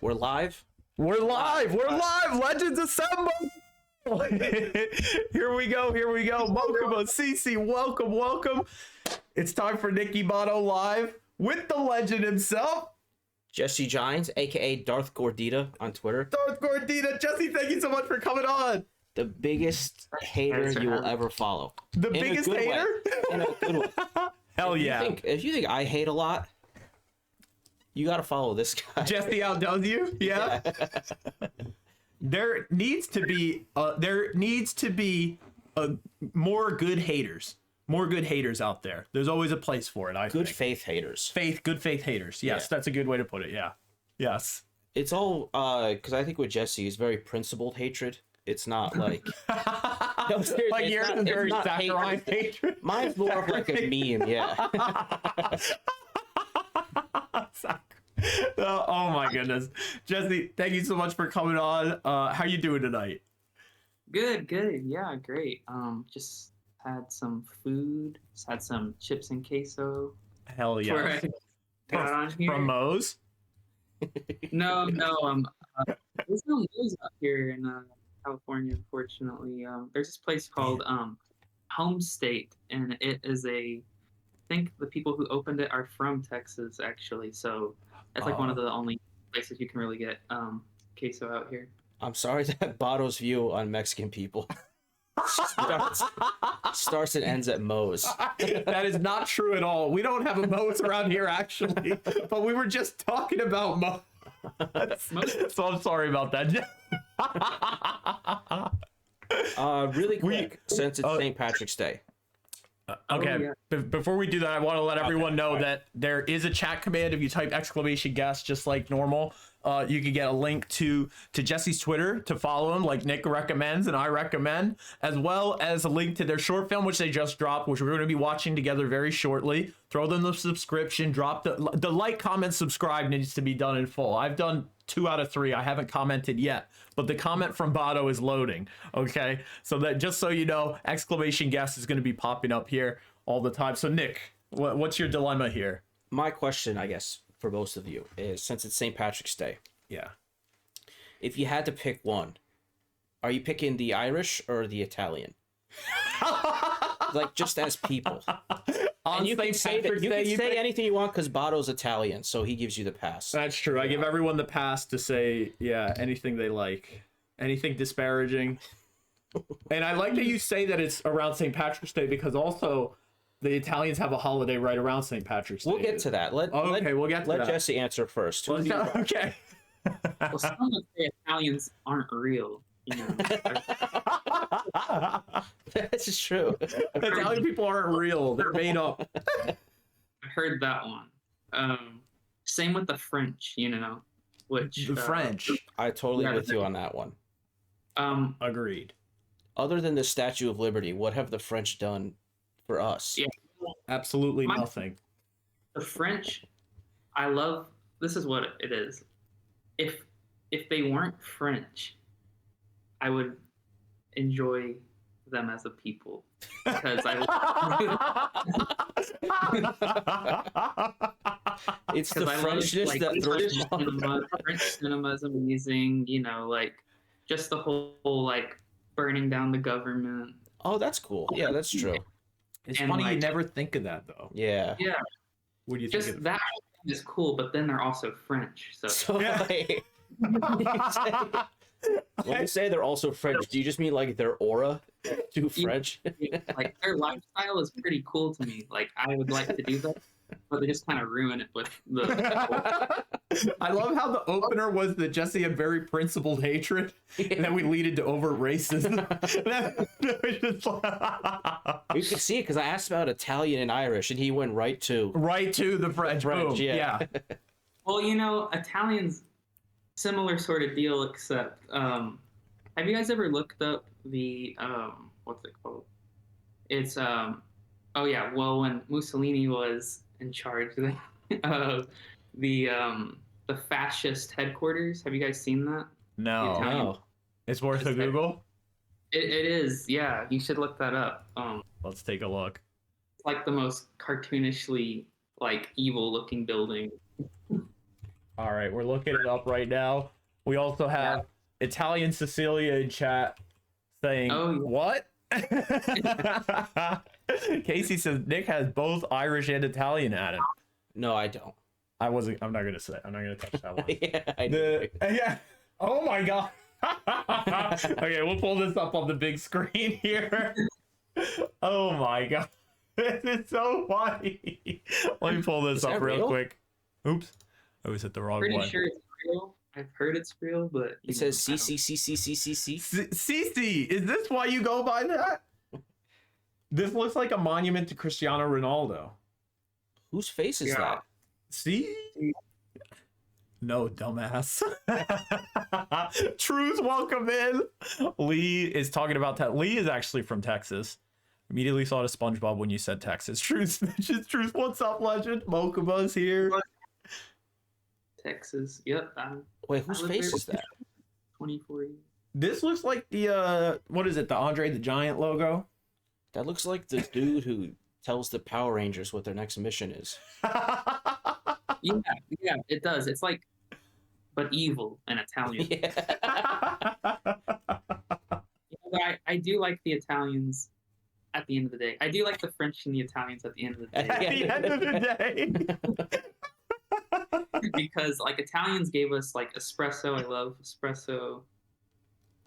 We're live. We're live. We're live. Legends assemble. Here we go. Here we go. Mokuba, Cece, welcome. It's time for NickyBato live with the legend himself, Jesse Jines, aka Darth Gordita on Twitter. Darth Gordita. Jesse, thank you so much for coming on. The biggest hater you will ever follow. The biggest hater? In a good way. Hell yeah. If you think I hate a lot, you got to follow this guy. Jesse outdoes you? Yeah. There needs to be more good haters. More good haters out there. There's always a place for it. Good faith haters. Good faith haters. Yes, that's a good way to put it. Yeah. Yes. It's all because I think with Jesse, it's very principled hatred. It's not like no, seriously, like yours is very saccharine hatred. Mine's more of like a meme. Yeah. Oh my goodness, Jesse, thank you so much for coming on. How you doing tonight? Good. Yeah, great. Just had some food. Just had some chips and queso. Hell yeah. From Moe's? No. There's no Moe's out here in California, unfortunately. There's this place called Home State, and it is I think the people who opened it are from Texas, actually. So that's like one of the only places you can really get queso out here. I'm sorry that Bato's view on Mexican people starts and ends at Moe's. That is not true at all. We don't have a Moe's around here, actually, but we were just talking about Moe's. So I'm sorry about that. Really quick, since it's St. Patrick's Day. Okay, before we do that, I want to let everyone know that there is a chat command. If you type !guest just like normal, you can get a link to Jesse's Twitter to follow him, like Nick recommends and I recommend, as well as a link to their short film, which they just dropped, which we're going to be watching together very shortly. Throw them the subscription, drop the like, comment, subscribe needs to be done in full. I've done 2 out of 3. I haven't commented yet, but the comment from Bato is loading. Okay, so that just so you know, !guest is going to be popping up here all the time. So Nick, what's your dilemma here? My question, I guess, for most of you is, since it's St. Patrick's Day, yeah, if you had to pick one, are you picking the Irish or the Italian? Like, just as people. And you can say anything you want because Bato's Italian, so he gives you the pass. That's true. I give everyone the pass to say, yeah, anything they like. Anything disparaging. And I like that you say that it's around St. Patrick's Day, because also the Italians have a holiday right around St. Patrick's Day. We'll get to that. We'll get to that. Let Jesse answer first. Okay. Well, some would say Italians aren't real. You know, This is true. Italian people aren't real. They're made up. I heard that one. Same with the French, which the French. I totally with you on that one. Agreed. Other than the Statue of Liberty, what have the French done for us? Yeah, absolutely nothing. The French, I love. This is what it is. If they weren't French, I would enjoy them as a people, because it's the Frenchness that throws French cinema is amazing. Just the whole burning down the government. Oh, that's cool. Yeah, that's true. It's funny you never think of that though. Yeah. What do you think? Just that is cool, but then they're also French. So yeah. When you say they're also French, do you just mean like their aura too French? Like, their lifestyle is pretty cool to me. Like, I would like to do that, but they just kind of ruin it with the. I love how the opener was that Jesse had very principled hatred, and then we lead into overt racism. You can see it because I asked about Italian and Irish, and he went right to the French. Boom. Yeah. Well, Italians, similar sort of deal, except have you guys ever looked up the what's it called? It's when Mussolini was in charge of the fascist headquarters. Have you guys seen that? No. It's worth a Google. It is, yeah. You should look that up. Let's take a look. It's like the most cartoonishly evil looking building. All right, we're looking it up right now. We also have Italian Cecilia in chat saying, what? Casey says Nick has both Irish and Italian at him. No, I don't. I'm not gonna say. I'm not gonna touch that one. Yeah. Oh my god. Okay, we'll pull this up on the big screen here. Oh my god. This is so funny. Let me pull this up real quick. Oops. I always hit the wrong one. Pretty sure it's real. I've heard it's real, but It says CCCCCCC. CC, is this why you go by that? This looks like a monument to Cristiano Ronaldo. Whose face is that? See? No, dumbass. Truth, welcome in. Lee is talking about that. Lee is actually from Texas. Immediately thought of SpongeBob when you said Texas. Truth, Truth, what's up, legend? Mokuba's here. Texas. Yep. Wait, whose face is that? 24 years. This looks like the, what is it, the Andre the Giant logo? That looks like the dude who tells the Power Rangers what their next mission is. Yeah, it does. It's like, but evil and Italian. Yeah. But I do like the Italians at the end of the day. I do like the French and the Italians at the end of the day. At the end of the day. Because like Italians gave us like espresso. I love espresso.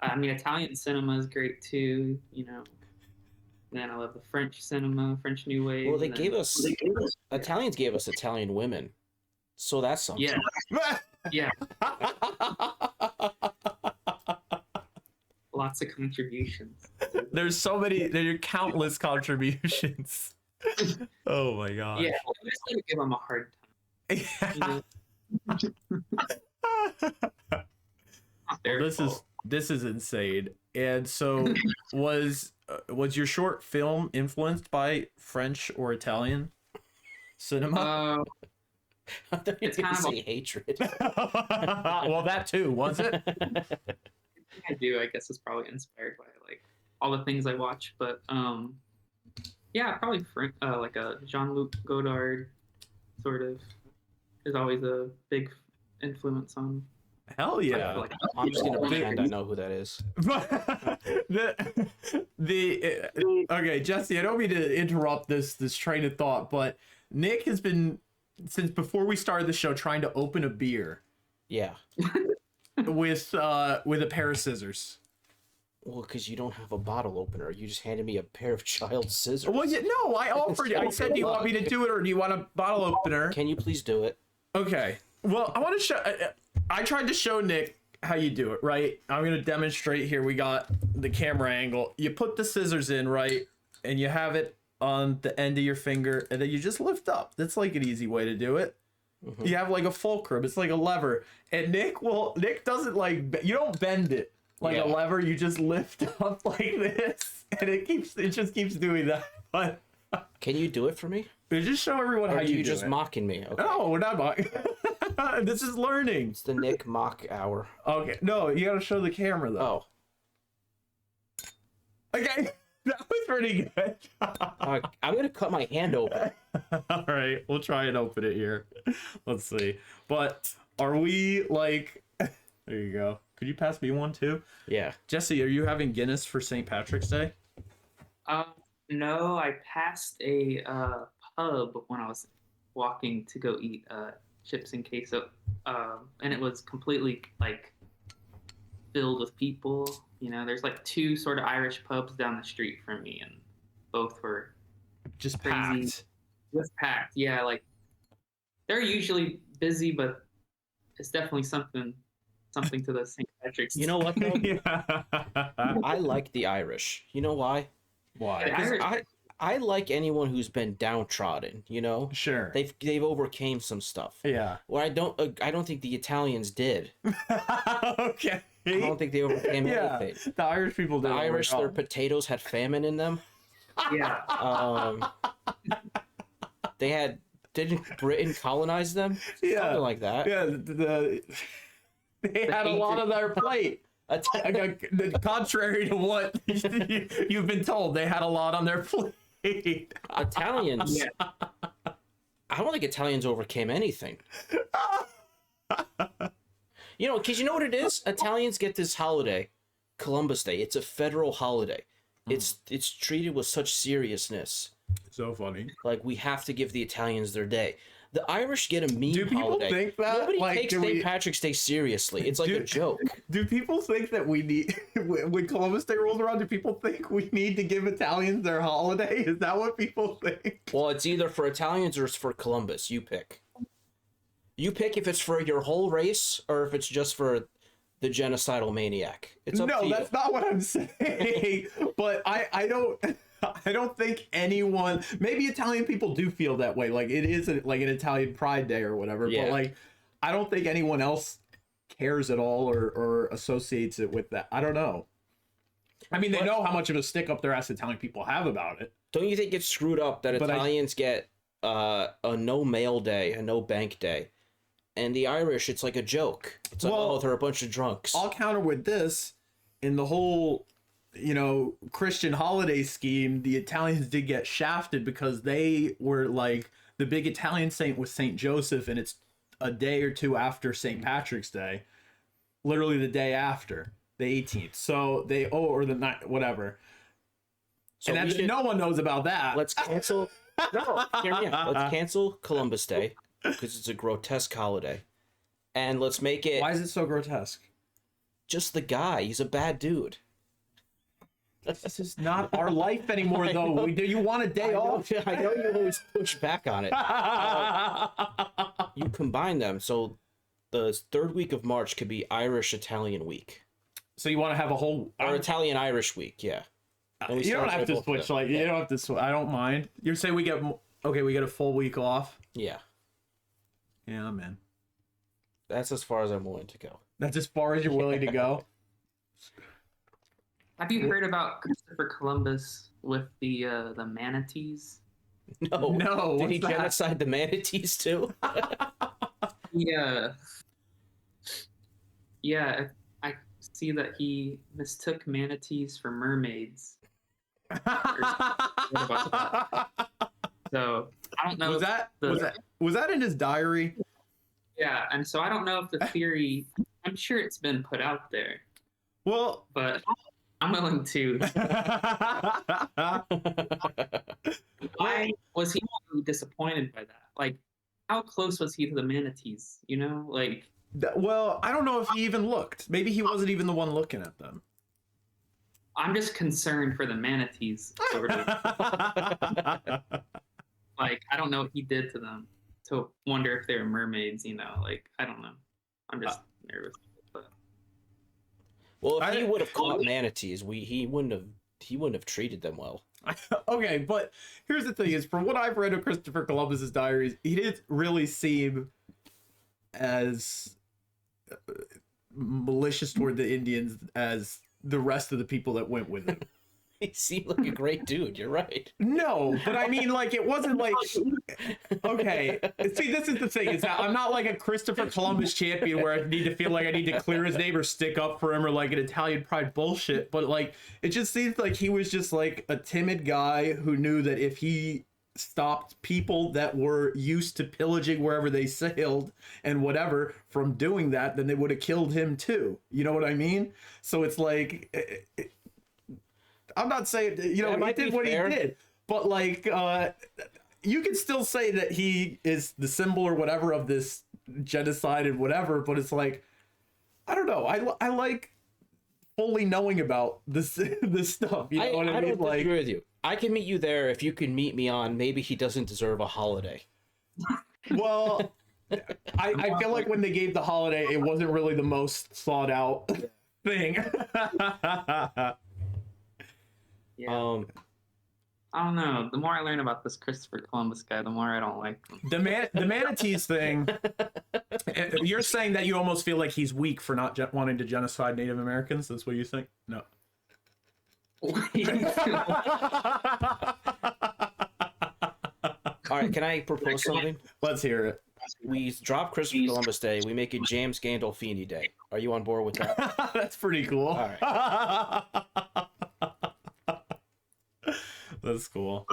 I mean, Italian cinema is great too, you know. And then I love the French cinema, French New Wave. Well, Italians gave us Italian women. So that's something. Yeah. Yeah. Lots of contributions. There are countless contributions. Oh my god. Yeah, I'm just gonna give them a hard time. Well, this is insane. And so was your short film influenced by French or Italian cinema? I thought you were going to say hatred. Well, that too, was it? I do. I guess it's probably inspired by like all the things I watch, but yeah, probably like a Jean-Luc Godard sort of is always a big influence on. Hell yeah! Like, I'm just gonna pretend I know who that is. Okay, Jesse, I don't mean to interrupt this train of thought, but Nick has been, since before we started the show, trying to open a beer. Yeah. With a pair of scissors. Well, because you don't have a bottle opener. You just handed me a pair of child scissors. Well, no, I offered it. I said, do you want me to do it or do you want a bottle opener? Can you please do it? Okay. Well, I want to show... I tried to show Nick how you do it, right? I'm going to demonstrate here. We got the camera angle. You put the scissors in, right? And you have it on the end of your finger. And then you just lift up. That's like an easy way to do it. Mm-hmm. You have like a fulcrum. It's like a lever. And Nick doesn't like... You don't bend it like a lever. You just lift up like this. And it just keeps doing that. But... Can you do it for me? Just show everyone how you do it. Are you just mocking me? Okay. No, we're not mocking. This is learning. It's the Nick mock hour. Okay. No, you gotta show the camera though. Oh. Okay. That was pretty good. I'm gonna cut my hand open. All right, we'll try and open it here. Let's see. But are we like... There you go. Could you pass me one too? Yeah. Jesse, are you having Guinness for St. Patrick's Day? No, I passed a pub when I was walking to go eat chips and queso, and it was completely like filled with people. You know, there's like two sort of Irish pubs down the street from me, and both were just crazy. Packed. Just packed. Yeah, like they're usually busy, but it's definitely something to the St. Patrick's. You know what though? Yeah. I like the Irish. You know why? Why? I like anyone who's been downtrodden, you know? Sure. They've overcame some stuff. Yeah. Well, I don't think the Italians did. Okay. I don't think they overcame anything. The Irish people did. The Irish, their potatoes had famine in them. Yeah. Didn't Britain colonize them? Yeah. Something like that. Yeah. They had a lot on their plate. Contrary to what you've been told, they had a lot on their plate. Italians. Yeah. I don't think Italians overcame anything. You know, because you know what it is? Italians get this holiday, Columbus Day. It's a federal holiday. It's treated with such seriousness. So funny. Like, we have to give the Italians their day. The Irish get a meme holiday. Do people think that? Nobody like, takes St. Patrick's Day seriously. It's like a joke. Do people think that we need, when Columbus Day rolls around, do people think we need to give Italians their holiday? Is that what people think? Well, it's either for Italians or it's for Columbus. You pick. You pick if it's for your whole race or if it's just for the genocidal maniac. It's up to you. No, that's not what I'm saying. But I don't think anyone, maybe Italian people do feel that way. Like, it is like an Italian Pride Day or whatever. Yeah. But like, I don't think anyone else cares at all or associates it with that. I don't know. I mean, they know how much of a stick up their ass Italian people have about it. Don't you think it's screwed up that Italians get a no mail day, a no bank day? And the Irish, it's like a joke. It's like, oh, they're a bunch of drunks. I'll counter with this. In the whole, Christian holiday scheme, the Italians did get shafted because they were like, the big Italian saint was Saint Joseph, and it's a day or two after Saint Patrick's Day. Literally the day after, the 18th. So they, or the night, whatever. So and no one knows about that. Let's cancel. No, hear me out. Let's cancel Columbus Day because it's a grotesque holiday, and let's make it. Why is it so grotesque? Just the guy. He's a bad dude. This is not our life anymore, though. Do you want a day off? I know you always push back on it. You combine them, so the third week of March could be Irish-Italian week. So you want to have a whole... Or Italian-Irish week, yeah. You don't have to switch. Like, you don't have to switch. I don't mind. You're saying we get... Okay, we get a full week off? Yeah. Yeah, man. That's as far as I'm willing to go. That's as far as you're willing to go? Have you heard about Christopher Columbus with the manatees? No. Did he genocide the manatees too? Yeah. Yeah, I see that he mistook manatees for mermaids. So I don't know. Was that in his diary? Yeah, and so I don't know if the theory. I'm sure it's been put out there. Well, but I'm willing to. Why was he disappointed by that? Like, how close was he to the manatees? Like. Well, I don't know if he even looked. Maybe he wasn't even the one looking at them. I'm just concerned for the manatees, sort of. Like, I don't know what he did to them to wonder if they were mermaids. Like, I don't know. I'm just nervous. But... Well, if he would have caught manatees, he wouldn't have treated them well. Okay, but here's the thing: is from what I've read of Christopher Columbus's diaries, he didn't really seem as malicious toward the Indians as the rest of the people that went with him. He seemed like a great dude. You're right. No, but I mean, like, it wasn't like... Okay. See, this is the thing. Is that I'm not like a Christopher Columbus champion where I need to feel like I need to clear his name or stick up for him or like an Italian pride bullshit. But like, it just seems like he was just like a timid guy who knew that if he stopped people that were used to pillaging wherever they sailed and whatever from doing that, then they would have killed him too. You know what I mean? So it's like... I'm not saying, he did what he did, but like, you can still say that he is the symbol or whatever of this genocide and whatever, but it's like, I don't know. I like fully knowing about this stuff. You know what I mean? I don't agree with you. I can meet you there if you can meet me on maybe he doesn't deserve a holiday. Well, I feel like when they gave the holiday, it wasn't really the most thought out thing. Yeah. I don't know. The more I learn about this Christopher Columbus guy, the more I don't like him. The manatees thing. You're saying that you almost feel like he's weak for not wanting to genocide Native Americans. That's what you think? No. All right. Can I propose something? Let's hear it. We drop Christopher Columbus Day. We make it James Gandolfini Day. Are you on board with that? That's pretty cool. All right. That's cool.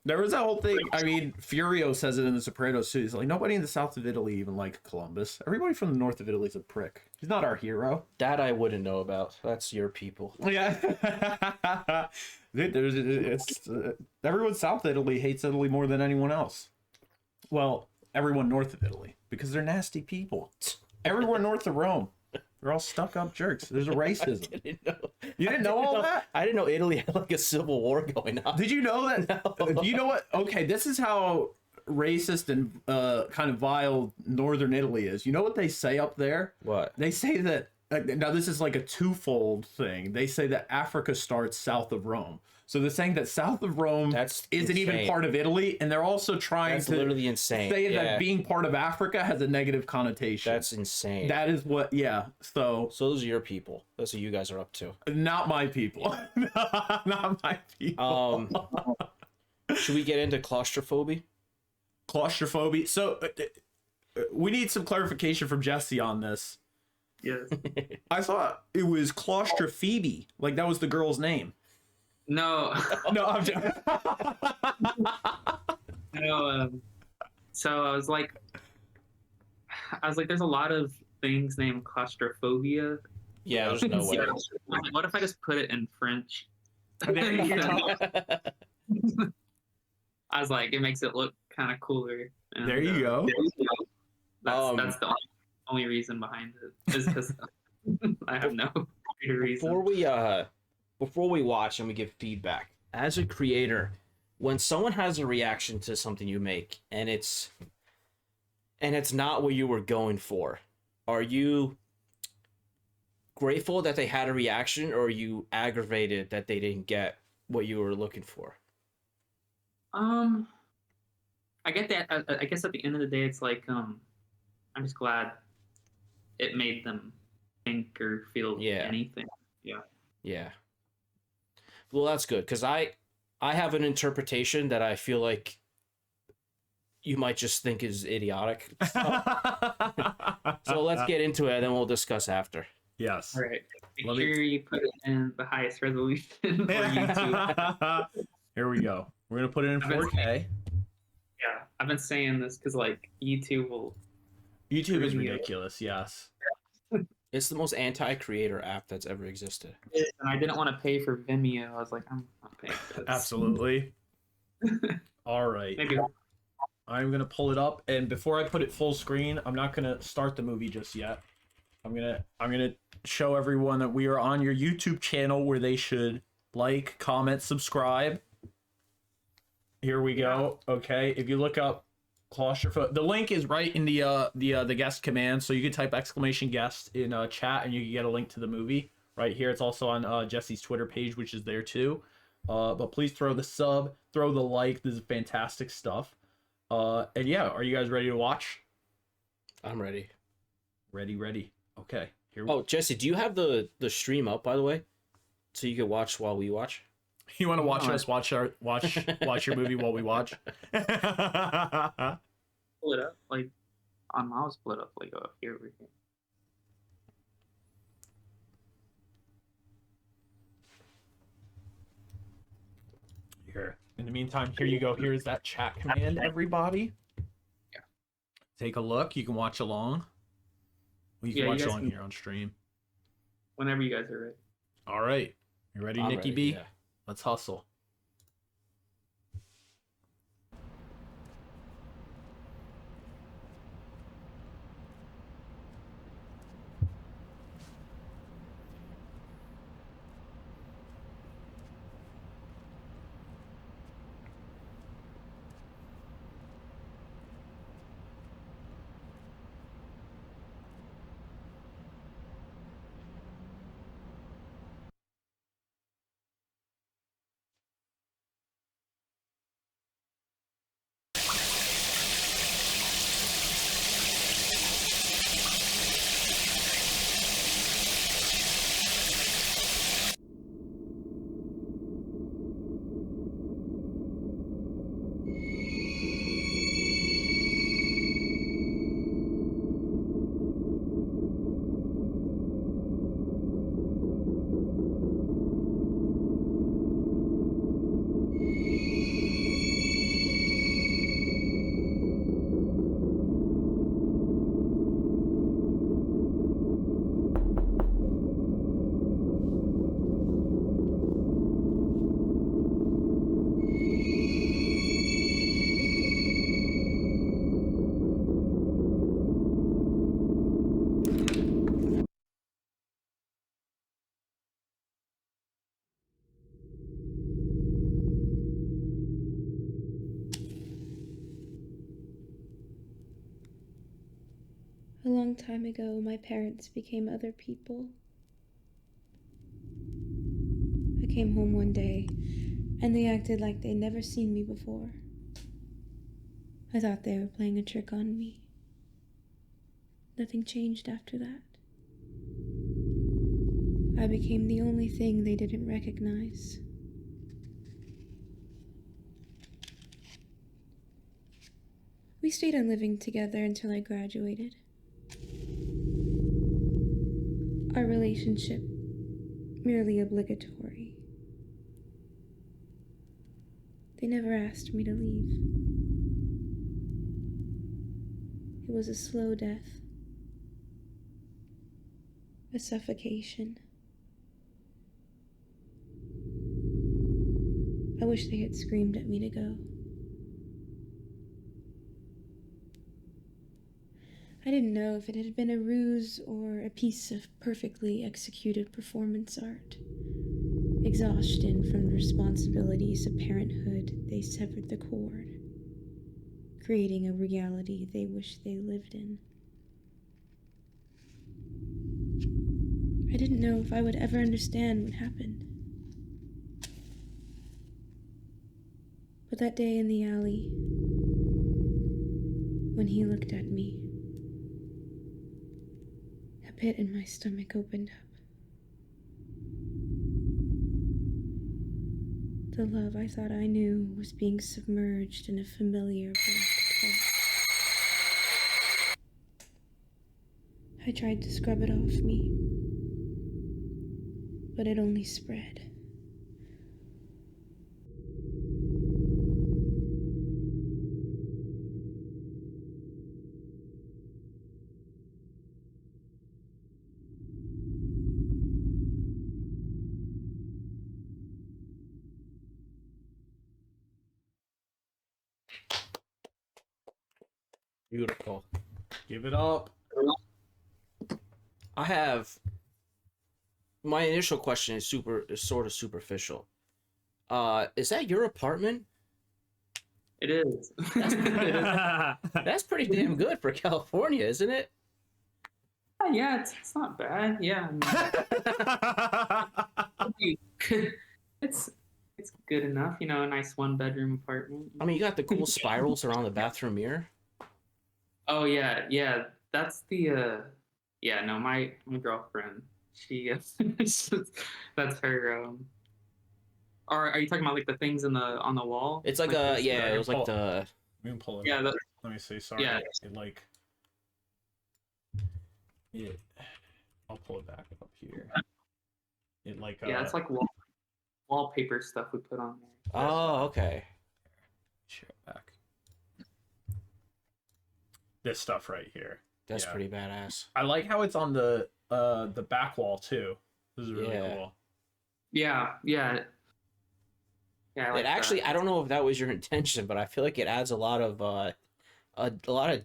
There was that whole thing. I mean, Furio says it in The Sopranos too. He's like, nobody in the south of Italy even liked Columbus. Everybody from the north of Italy is a prick. He's not our hero. That I wouldn't know about. That's your people. Yeah. Everyone south of Italy hates Italy more than anyone else. Well, everyone north of Italy, because they're nasty people. Everyone north of Rome. They're all stuck up jerks. There's a racism. You didn't know all that? I didn't know Italy had like a civil war going on. Did you know that? No. Do you know what? Okay, this is how racist and kind of vile northern Italy is. You know what they say up there? What? They say that, now this is like a twofold thing. They say that Africa starts south of Rome. So they're saying that south of Rome isn't insane. even part of Italy, and they're also trying to literally insane. Say that being part of Africa has a negative connotation. That's insane. That is what, yeah. So those are your people. That's what you guys are up to. Not my people. Not my people. Should we get into claustrophobie? Claustrophobie. So we need some clarification from Jesse on this. Yes. I thought it was Claustrophobie. Like that was the girl's name. No. No, I'm just... No. So I was like, there's a lot of things named claustrophobia. Yeah, there's no way. What if I just put it in French? There you go. I was like, it makes it look kind of cooler. And, there you go. That's the only reason behind it. Is because I have no reason. Before we watch and we give feedback, as a creator, when someone has a reaction to something you make and it's not what you were going for, are you grateful that they had a reaction, or are you aggravated that they didn't get what you were looking for? I get that. I guess at the end of the day, it's like I'm just glad it made them think or feel anything. Yeah. Well, that's good, because I have an interpretation that I feel like you might just think is idiotic. So let's get into it, and then we'll discuss after. Yes. All right. Make sure you put it in the highest resolution for YouTube. Here we go. We're going to put it in 4K. Yeah, I've been saying this because, like, YouTube is ridiculous, yes. It's the most anti-creator app that's ever existed. And I didn't want to pay for Vimeo. I was like, I'm not paying for this. Absolutely. All right. Maybe. I'm going to pull it up, and before I put it full screen, I'm not going to start the movie just yet. I'm going to show everyone that we are on your YouTube channel, where they should like, comment, subscribe. Here we go. Okay, if you look up claustrophobia, the link is right in the guest command, so you can type !guest in chat, and you can get a link to the movie right here. It's also on Jesse's Twitter page, which is there too. But please throw the sub, throw the like. This is fantastic stuff. And yeah, are you guys ready to watch? I'm ready. Ready. Okay. Here we Oh, Jesse, do you have the stream up, by the way, so you can watch while we watch? You want to watch us watch your movie while we watch? Split up, like on mouse split up, like here over here. Here. In the meantime, here you go. Here's that chat command, everybody. Yeah. Take a look. You can watch along. You can watch along here on stream. Whenever you guys are ready. All right. You ready, Nicky B? Yeah. Let's hustle. long time ago, my parents became other people. I came home one day, and they acted like they'd never seen me before. I thought they were playing a trick on me. Nothing changed after that. I became the only thing they didn't recognize. We stayed on living together until I graduated. Our relationship, merely obligatory. They never asked me to leave. It was a slow death. A suffocation. I wish they had screamed at me to go. I didn't know if it had been a ruse or a piece of perfectly executed performance art. Exhaustion from the responsibilities of parenthood, they severed the cord, creating a reality they wish they lived in. I didn't know if I would ever understand what happened. But that day in the alley, when he looked at me, a pit in my stomach opened up. The love I thought I knew was being submerged in a familiar black cloth. I tried to scrub it off me, but it only spread. Beautiful. Give it up. I have my initial question is sort of superficial. Is that your apartment? It is. That's pretty damn good for California, isn't it? Yeah, it's not bad. Yeah, I mean, it's good enough. You know, a nice 1-bedroom apartment. I mean, you got the cool spirals around the bathroom mirror. Oh yeah. That's the yeah. No, my girlfriend. She that's her. Or are you talking about like the things on the wall? It's like this? it was like the. Let me pull it Yeah, up. Let me see. Sorry. Yeah. It like. It. I'll pull it back up here. It like. Yeah, it's like wallpaper stuff we put on there. Oh, okay. Share it back. This stuff right here. That's pretty badass. I like how it's on the back wall too. This is really cool. Yeah. I like it actually, that. I don't know if that was your intention, but I feel like it adds a lot of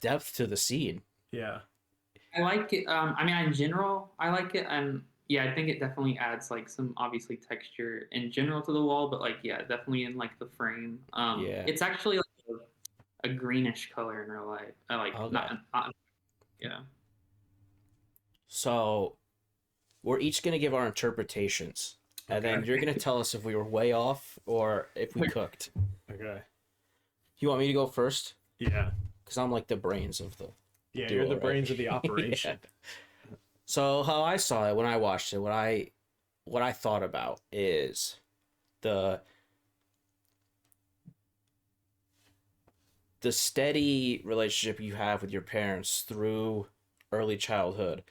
depth to the scene. Yeah. I like it. I mean, in general, I like it, and yeah, I think it definitely adds like some obviously texture in general to the wall, but like definitely in like the frame. It's actually like a greenish color in real life. I like not. Yeah. So, we're each gonna give our interpretations, and then you're gonna tell us if we were way off or if we cooked. Okay. You want me to go first? Yeah. Because I'm like the brains of the. Yeah, you're the brains of the operation. So how I saw it when I watched it, what I thought about is the steady relationship you have with your parents through early childhood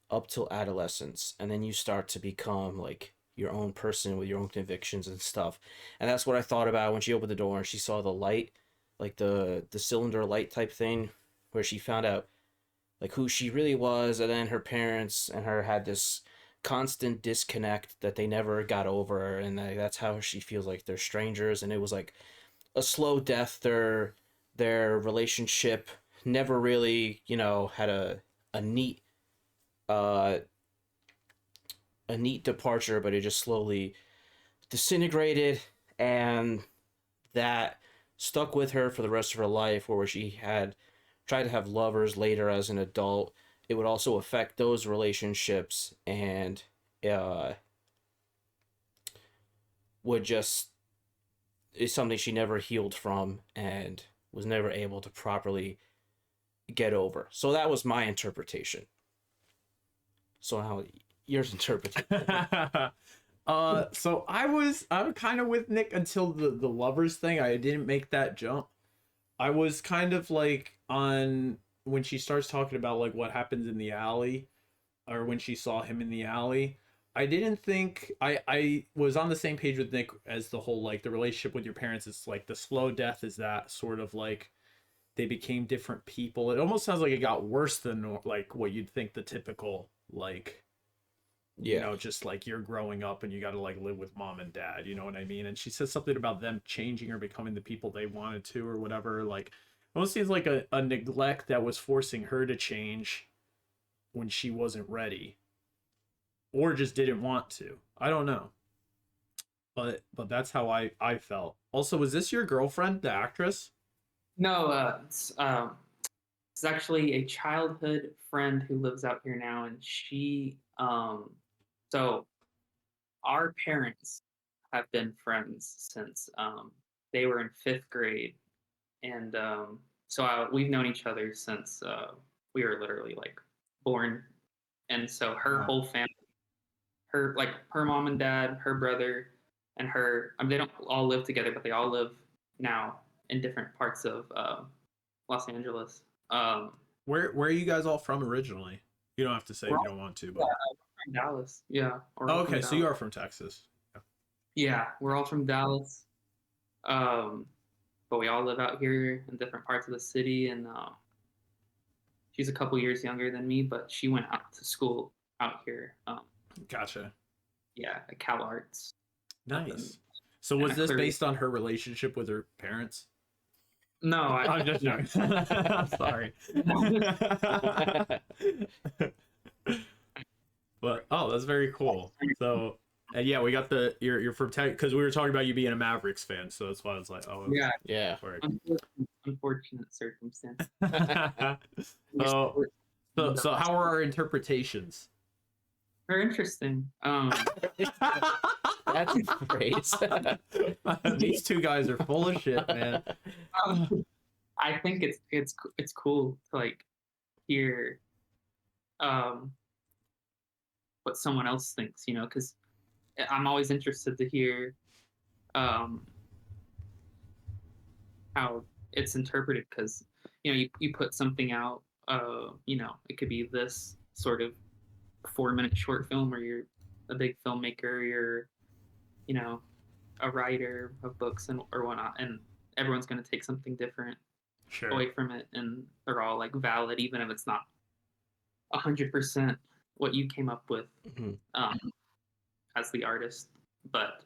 up till adolescence, and then you start to become like your own person with your own convictions and stuff. And that's what I thought about when she opened the door and she saw the light, like the cylinder light type thing, where she found out like who she really was, and then her parents and her had this constant disconnect that they never got over, and that's how she feels like they're strangers. And it was like a slow death. Their relationship never really, had a neat departure, but it just slowly disintegrated, and that stuck with her for the rest of her life, where she had tried to have lovers later as an adult, it would also affect those relationships, and would just is something she never healed from and was never able to properly get over. So that was my interpretation. So now yours interpretation. So I'm kind of with Nick until the lovers thing. I didn't make that jump. I was kind of like on when she starts talking about like what happens in the alley, or when she saw him in the alley. I didn't think I was on the same page with Nick as the whole like the relationship with your parents is like the slow death is that sort of like they became different people. It almost sounds like it got worse than like what you'd think the typical like, you know, just like you're growing up and you got to like live with mom and dad, you know what I mean? And she says something about them changing or becoming the people they wanted to or whatever. Like it almost seems like a neglect that was forcing her to change when she wasn't ready or just didn't want to. I don't know. But that's how I felt. Also, was this your girlfriend, the actress? No, it's actually a childhood friend who lives out here now, and she so our parents have been friends since they were in 5th grade, and so we've known each other since we were literally like born, and so her whole family, her mom and dad, her brother, and her. I mean, they don't all live together, but they all live now in different parts of Los Angeles. Where are you guys all from originally? You don't have to say if you don't want to, but from Dallas. Yeah. Oh, okay, so you are from Texas. Yeah, we're all from Dallas. But we all live out here in different parts of the city, and she's a couple years younger than me, but she went out to school out here. Gotcha. Yeah, at Cal Arts. Nice. So was this based on her relationship with her parents? No, I'm just joking. I'm sorry. But that's very cool. So, and yeah, we got you're from Tech because we were talking about you being a Mavericks fan, so that's why I was like, oh yeah. Sorry. Unfortunate circumstance. So how are our interpretations? They're interesting. That's great. These two guys are full of shit, man. I think it's cool to like hear what someone else thinks, you know, because I'm always interested to hear how it's interpreted, because you know you put something out, you know, it could be this sort of 4-minute short film, or you're a big filmmaker, you're, you know, a writer of books and or whatnot, and everyone's going to take something different away from it, and they're all like valid, even if it's not 100% what you came up with as the artist. But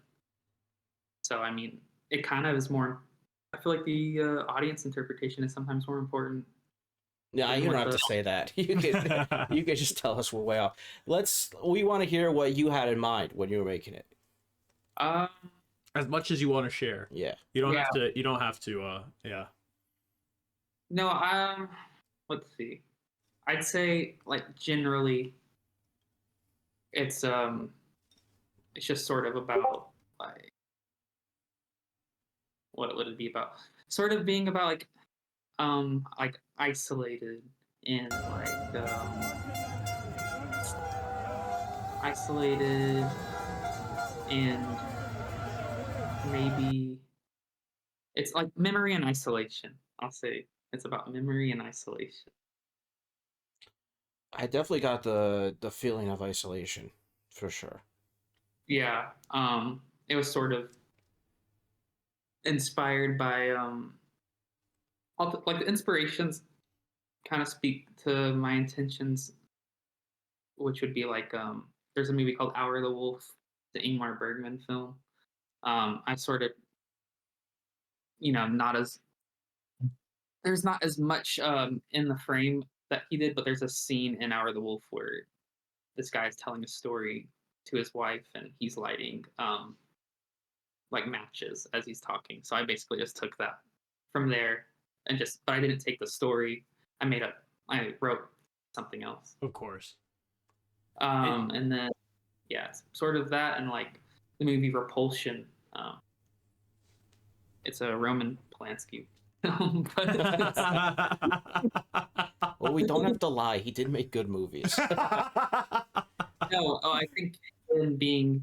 so I mean, it kind of is more. I feel like the audience interpretation is sometimes more important. Yeah, you don't have to say that. You can just tell us we're way off. We want to hear what you had in mind when you were making it. As much as you want to share. Yeah. You don't have to. You don't have to. Yeah. No. Let's see. I'd say like generally, it's just sort of about like what would it be about? Sort of being about like isolated and isolated and maybe it's like memory and isolation. I'll say it's about memory and isolation. I definitely got the feeling of isolation, for sure. Yeah. It was sort of inspired by like the inspirations kind of speak to my intentions, which would be like there's a movie called Hour of the Wolf, the Ingmar Bergman film. I sort of, you know, there's not as much in the frame that he did, but there's a scene in Hour of the Wolf where this guy is telling a story to his wife and he's lighting like matches as he's talking. So I basically just took that from there and but I didn't take the story. I wrote something else. Of course. And then yeah, sort of that, and like the movie Repulsion. It's a Roman Polanski film, but Well, we don't have to lie. He did make good movies. no, I think him being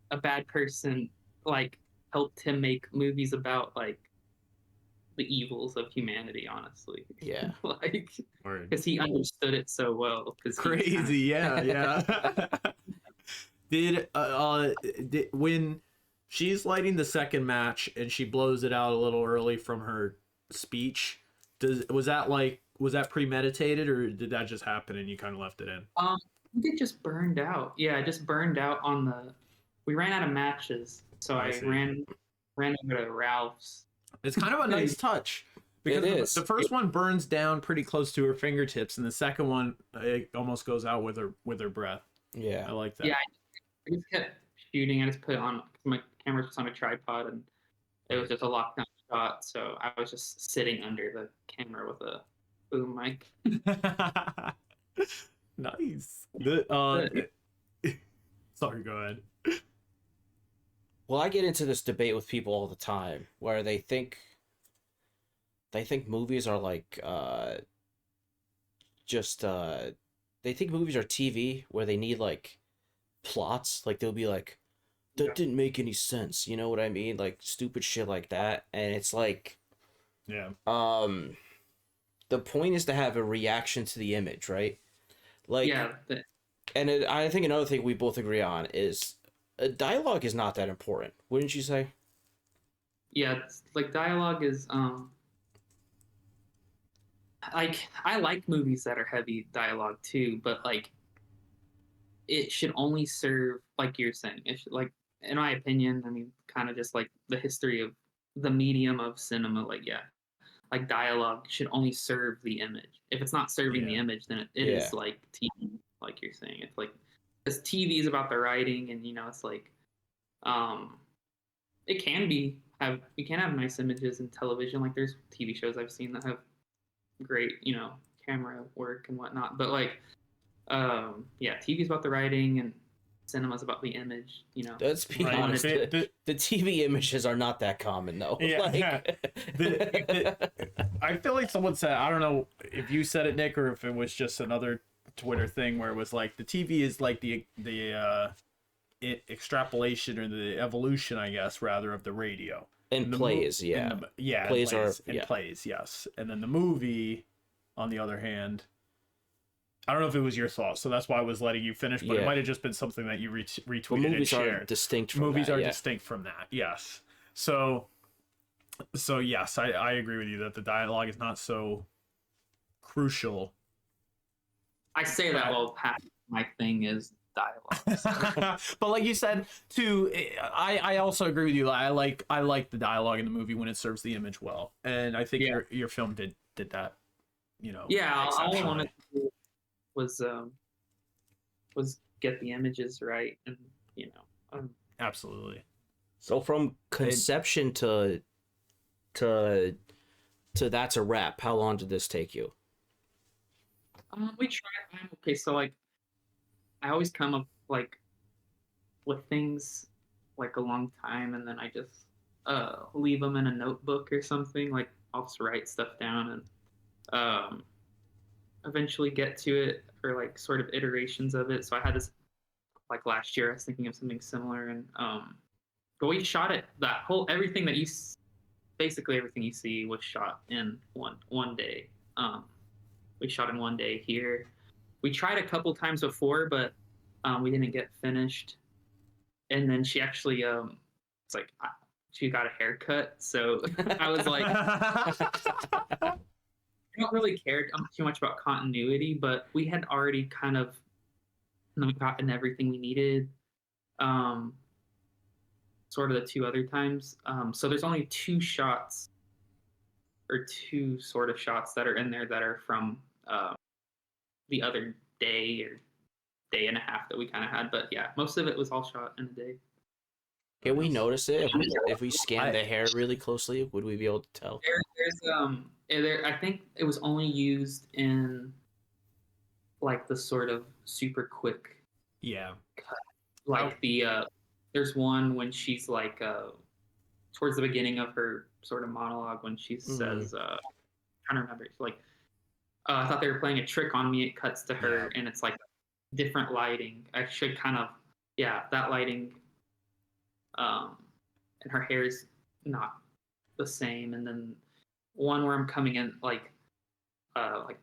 a bad person like helped him make movies about like the evils of humanity. Honestly, Yeah, like because he understood it so well. Crazy, yeah. Did when she's lighting the second match and she blows it out a little early from her speech, was that premeditated, or did that just happen and you kind of left it in? I think it just burned out. Yeah, it just burned out on the. We ran out of matches, so I ran over to Ralph's. It's kind of a nice touch. Because the first one burns down pretty close to her fingertips, and the second one it almost goes out with her breath. Yeah, I like that. Yeah, I just kept shooting. I just put it on my camera was on a tripod, and it was just a lockdown shot. So I was just sitting under the camera with a boom mic. Nice. Sorry, go ahead. Well, I get into this debate with people all the time where they think movies are like they think movies are TV where they need like plots. Like they'll be like, that didn't make any sense. You know what I mean? Like stupid shit like that. And it's like, yeah. The point is to have a reaction to the image, right? Like, yeah. I think another thing we both agree on is dialogue is not that important, wouldn't you say? Yeah, like dialogue is like I like movies that are heavy dialogue too, but like it should only serve, like you're saying, it should, like in my opinion, I mean, kind of just like the history of the medium of cinema, like yeah, like dialogue should only serve the image. If it's not serving the image, then it is like TV, like you're saying. It's like because TV is about the writing, and you know, it's like it can be you can have nice images in television. Like there's TV shows I've seen that have great, you know, camera work and whatnot. But like yeah, TV is about the writing and cinema's about the image, you know. Let's be honest. The TV images are not that common though. Yeah. I feel like someone said, I don't know if you said it, Nick, or if it was just another Twitter thing where it was like the TV is like the extrapolation or the evolution, I guess, rather of the radio. And plays, yeah. Plays, yes. And then the movie, on the other hand, I don't know if it was your thought, so that's why I was letting you finish, but it might have just been something that you retweeted and shared. Are distinct from movies that, are distinct from that, yes. So yes, I agree with you that the dialogue is not so crucial. I say that while my thing is dialogue. But like you said too, I also agree with you. I like the dialogue in the movie when it serves the image well, and I think your film did that. You know. Yeah, all I wanted to do was get the images right, and you know. Absolutely. So from conception to that's a wrap. How long did this take you? We tried. Okay, so like, I always come up like with things like a long time, and then I just leave them in a notebook or something. Like I'll just write stuff down and eventually get to it, or like sort of iterations of it. So I had this like last year. I was thinking of something similar, and but we shot it. Everything that basically everything you see was shot in one day. We shot in one day here. We tried a couple times before, but we didn't get finished. And then she actually, it's like she got a haircut, so I was like, I don't really care too much about continuity, but we had already kind of gotten everything we needed. Sort of the two other times. So there's only two shots, or two sort of shots that are in there that are from the other day or day and a half that we kind of had. But yeah, most of it was all shot in a day. Can we notice it if we scan the hair really closely? Would we be able to tell? I think it was only used in like the sort of super quick, Yeah. like there's one when she's like towards the beginning of her sort of monologue when she says I don't remember, it's like I thought they were playing a trick on me. It cuts to her and it's like different lighting. I should kind of that lighting, and her hair is not the same. And then one where I'm coming in like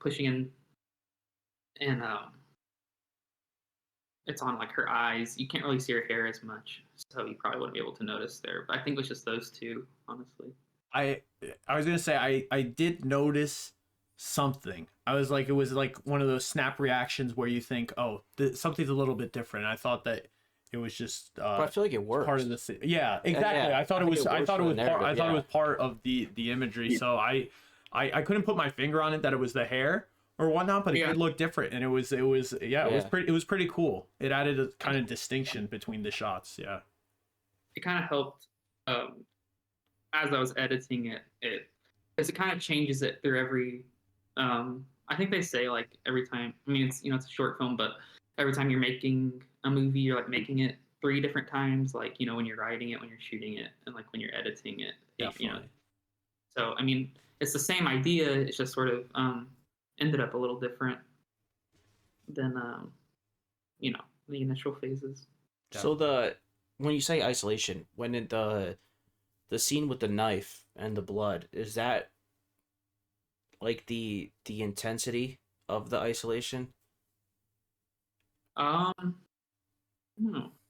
pushing in, and it's on like her eyes. You can't really see her hair as much, so you probably wouldn't be able to notice there. But I think it was just those two, honestly. I was gonna say I did notice something. I was like, it was like one of those snap reactions where you think, oh, something's a little bit different. I thought that it was just but I feel like it works. Part of the yeah, exactly. Yeah, I thought it was part of the imagery. Yeah. So I couldn't put my finger on it that it was the hair or whatnot, but it did look different, and it was pretty cool. It added a kind of distinction between the shots. Yeah, it kind of helped as I was editing it because it kind of changes it through every I think they say like every time, I mean it's it's a short film, but every time you're making a movie you're like making it 3 different times, like when you're writing it, when you're shooting it, and like when you're editing it. definitely. So I mean it's the same idea, it's just sort of ended up a little different than the initial phases. So when you say isolation, when the scene with the knife and the blood, is that like the intensity of the isolation? No.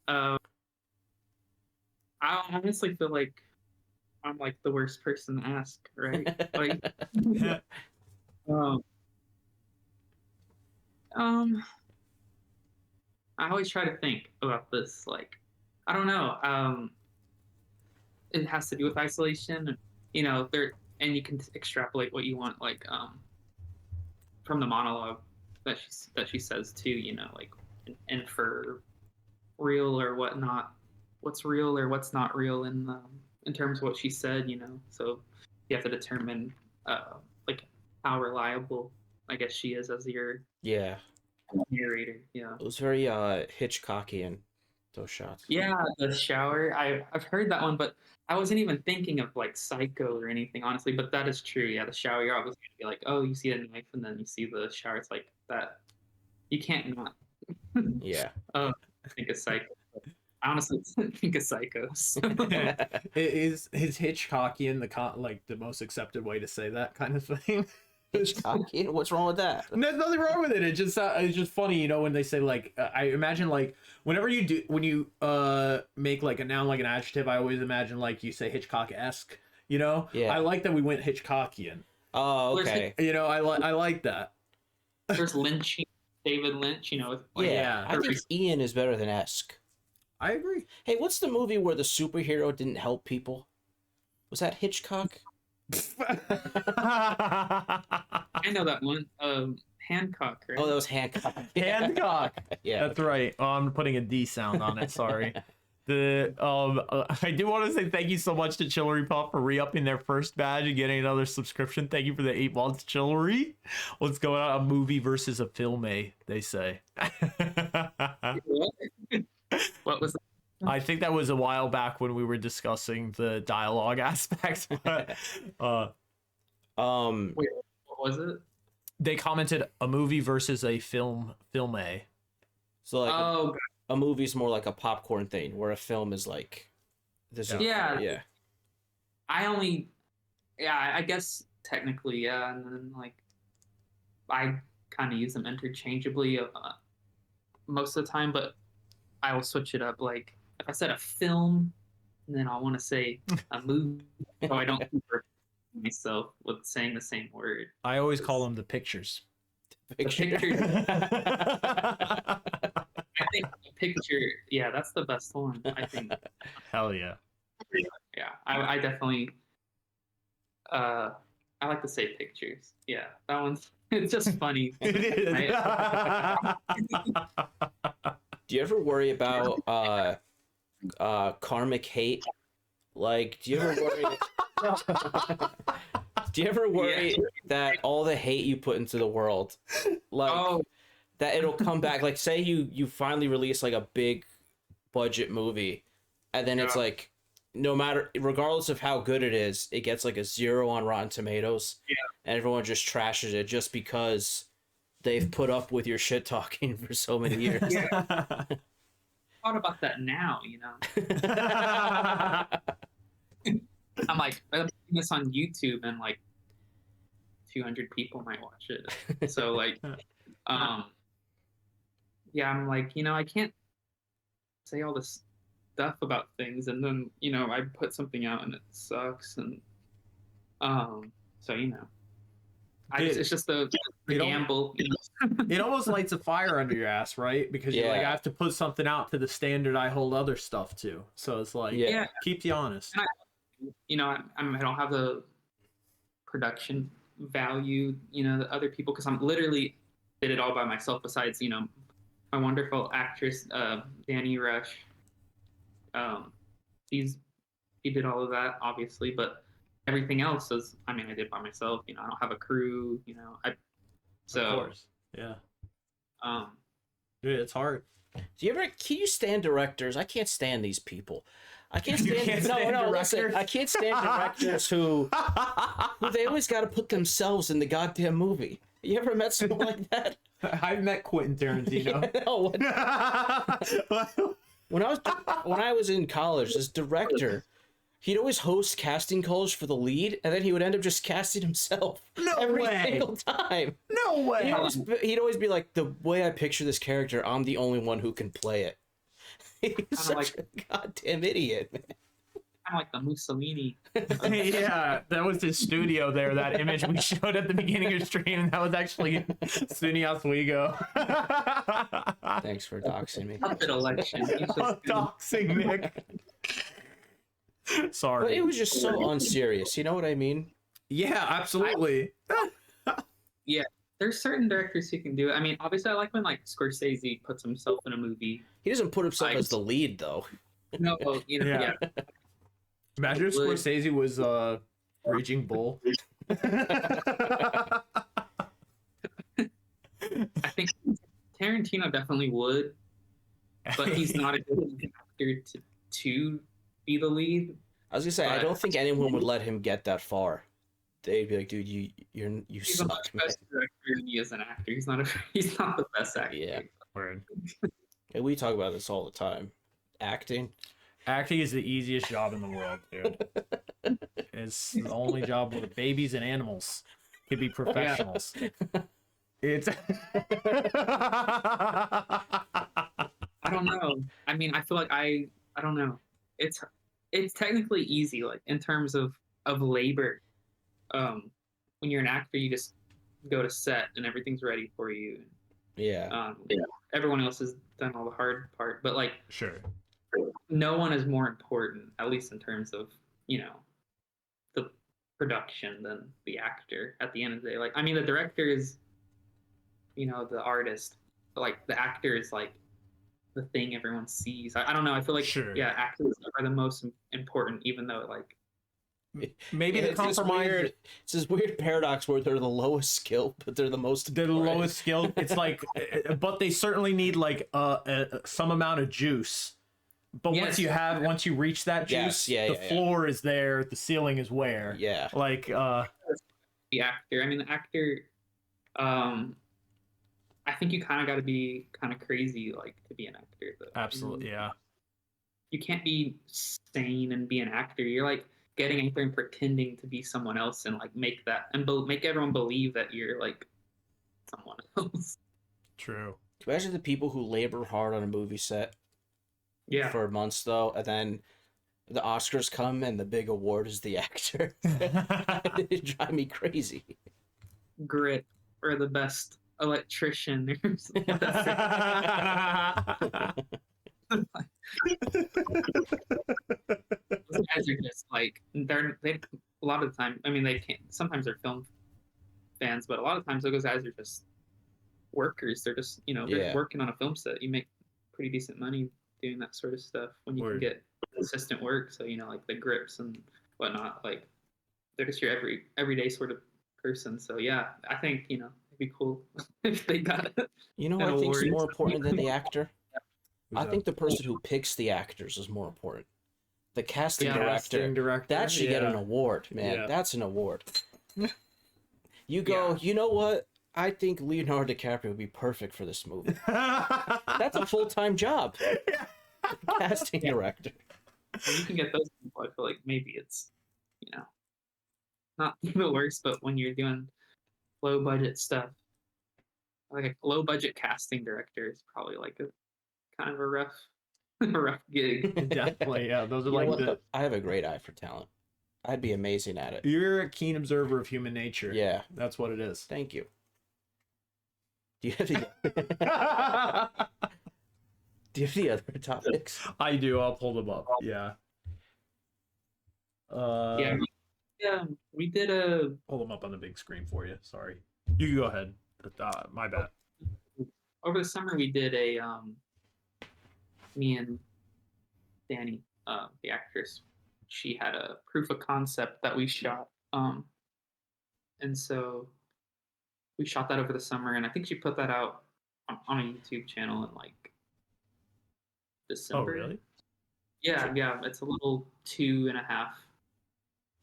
I honestly feel like I'm like the worst person to ask, right? Like, I always try to think about this. Like, I don't know. It has to do with isolation, there, and you can extrapolate what you want, like, from the monologue that she says too. Like, and for real or whatnot, what's real or what's not real in terms of what she said. So you have to determine like how reliable I guess she is as your narrator. Yeah, it was very Hitchcockian, those shots. yeah, the shower, I've heard that one, but I wasn't even thinking of like Psycho or anything, honestly. But that is true. Yeah, the shower, you're obviously gonna be like, oh, you see a knife and then you see the shower. It's like that, you can't not Yeah. think of Psycho. I honestly think of Psycho. So. Is Hitchcockian the most accepted way to say that kind of thing? Hitchcockian? What's wrong with that? There's nothing wrong with it. It's just funny, when they say like I imagine like whenever when you make like a noun like an adjective, I always imagine like you say Hitchcock-esque. Yeah. I like that we went Hitchcockian. Oh, okay. I like that. There's Lynch, David Lynch. I think Ian is better than esque. I agree. Hey, what's the movie where the superhero didn't help people? Was that Hitchcock? I know that one. Hancock, right? Oh, that was Hancock. Hancock. Yeah, that's right. Oh, I'm putting a D sound on it. Sorry. I do want to say thank you so much to Chillery Puff for re-upping their first badge and getting another subscription. Thank you for the 8 months, Chillery. What's going on? A movie versus a film, they say. What was that? I think that was a while back when we were discussing the dialogue aspects. But, wait, what was it? They commented a movie versus a film. So like a movie's more like a popcorn thing, where a film is like this. Yeah. I guess technically, yeah, and then like I kind of use them interchangeably most of the time, but I will switch it up. Like if I said a film, then I want to say a movie, so I don't convert myself with saying the same word. I always call them the pictures. The pictures. I think the picture, yeah, that's the best one. I think. Hell yeah. Yeah, I definitely. I like to say pictures. Yeah, that one's. It's just funny. It is. Do you ever worry about karmic hate? Like, do you ever worry that all the hate you put into the world, like that it'll come back. Like, say you finally release like a big budget movie, and then it's like, no matter, regardless of how good it is, it gets like a 0 on Rotten Tomatoes, and everyone just trashes it just because they've put up with your shit talking for so many years. Thought about that now, you know. I'm like, I'm putting this on YouTube, and like 200 people might watch it. So like, yeah, I'm like, you know, I can't say all this stuff about things, and then, you know, I put something out and it sucks, and so, you know, it's just the gamble. It almost lights a fire under your ass, right? Because you're like, I have to put something out to the standard I hold other stuff to. So it's like, keep you honest. You know, I don't have the production value, you know, that other people, because I'm literally did it all by myself. Besides, you know, my wonderful actress, Danny Rush. She did all of that, obviously, but everything else is, I mean, I did by myself. You know, I don't have a crew. You know, of course, yeah. Dude, it's hard. Can you stand directors? I can't stand these people. I can't stand. Listen, I can't stand directors who they always got to put themselves in the goddamn movie. You ever met someone like that? I've met Quentin Tarantino. When I was in college, this director, he'd always host casting calls for the lead, and then he would end up just casting himself every single time. No way. He'd always be like, the way I picture this character, I'm the only one who can play it. He's such a goddamn idiot, man. Kind of like the Mussolini. Yeah, that was his studio there. That image we showed at the beginning of the stream, and that was actually SUNY Oswego. Thanks for doxing me. Election. Doxing Nick. Sorry. But it was just so unserious. You know what I mean? Yeah, absolutely. Yeah, there's certain directors who can do it. I mean, obviously, I like when like Scorsese puts himself in a movie. He doesn't put himself as the lead, though. No, you know, yeah. Imagine if Scorsese was Raging Bull. I think Tarantino definitely would, but he's not a good actor to be the lead. I was gonna say, I don't think anyone would let him get that far. They'd be like, dude, you he's suck, not the best director than he is an actor. He's not the best actor. Yeah. Word. And we talk about this all the time. Acting is the easiest job in the world, dude. It's the only job where babies and animals can be professionals. Yeah. It's I don't know. I mean, I feel like I don't know. It's technically easy, like in terms of labor. When you're an actor, you just go to set and everything's ready for you. Yeah. Everyone else has done all the hard part, but like, sure, no one is more important, at least in terms of, you know, the production, than the actor at the end of the day. Like, I mean, the director is, you know, the artist, but like the actor is like the thing everyone sees. I don't know. I feel like, yeah, actors are the most important, even though like, maybe the compromise. It's this weird paradox where they're the lowest skill, but they're the most. They're the lowest skill. It's like, but they certainly need like some amount of juice. But once you reach that juice, the floor is there, the ceiling is where. Yeah. Like the actor. I mean, the actor. I think you kind of got to be kind of crazy, like, to be an actor. But, absolutely, yeah. You can't be sane and be an actor. You're like getting out there and pretending to be someone else, and like make everyone believe that you're like someone else. True. Imagine the people who labor hard on a movie set. Yeah. For months though, and then the Oscars come and the big award is the actor. It drive me crazy. Grit, or the best electrician. Those guys are just like they a lot of the time. I mean, they can't. Sometimes they're film fans, but a lot of times those guys are just workers. They're just they're working on a film set. You make pretty decent money doing that sort of stuff when you can get consistent work. So like the grips and whatnot. Like they're just your everyday sort of person. So yeah, I think It'd be cool if they got it. You know what I think is more important than the actor? I think the person who picks the actors is more important. The casting director, that should get an award, man. That's an award. You go, you know what? I think Leonardo DiCaprio would be perfect for this movie. That's a full-time job. Casting director. When you can get those people, I feel like maybe it's, not the worst, but when you're doing low budget stuff, like a low budget casting director is probably like a kind of a rough gig. Definitely, yeah. Those are I have a great eye for talent. I'd be amazing at it. You're a keen observer of human nature. Yeah. That's what it is. Thank you. Do you have the other topics? I do. I'll pull them up. Yeah. We did a... Pull them up on the big screen for you. Sorry. You can go ahead. My bad. Over the summer, we did a... me and Danny, the actress, she had a proof of concept that we shot. And so we shot that over the summer, and I think she put that out on a YouTube channel in like December. Oh, really? Yeah. It's a little 2.5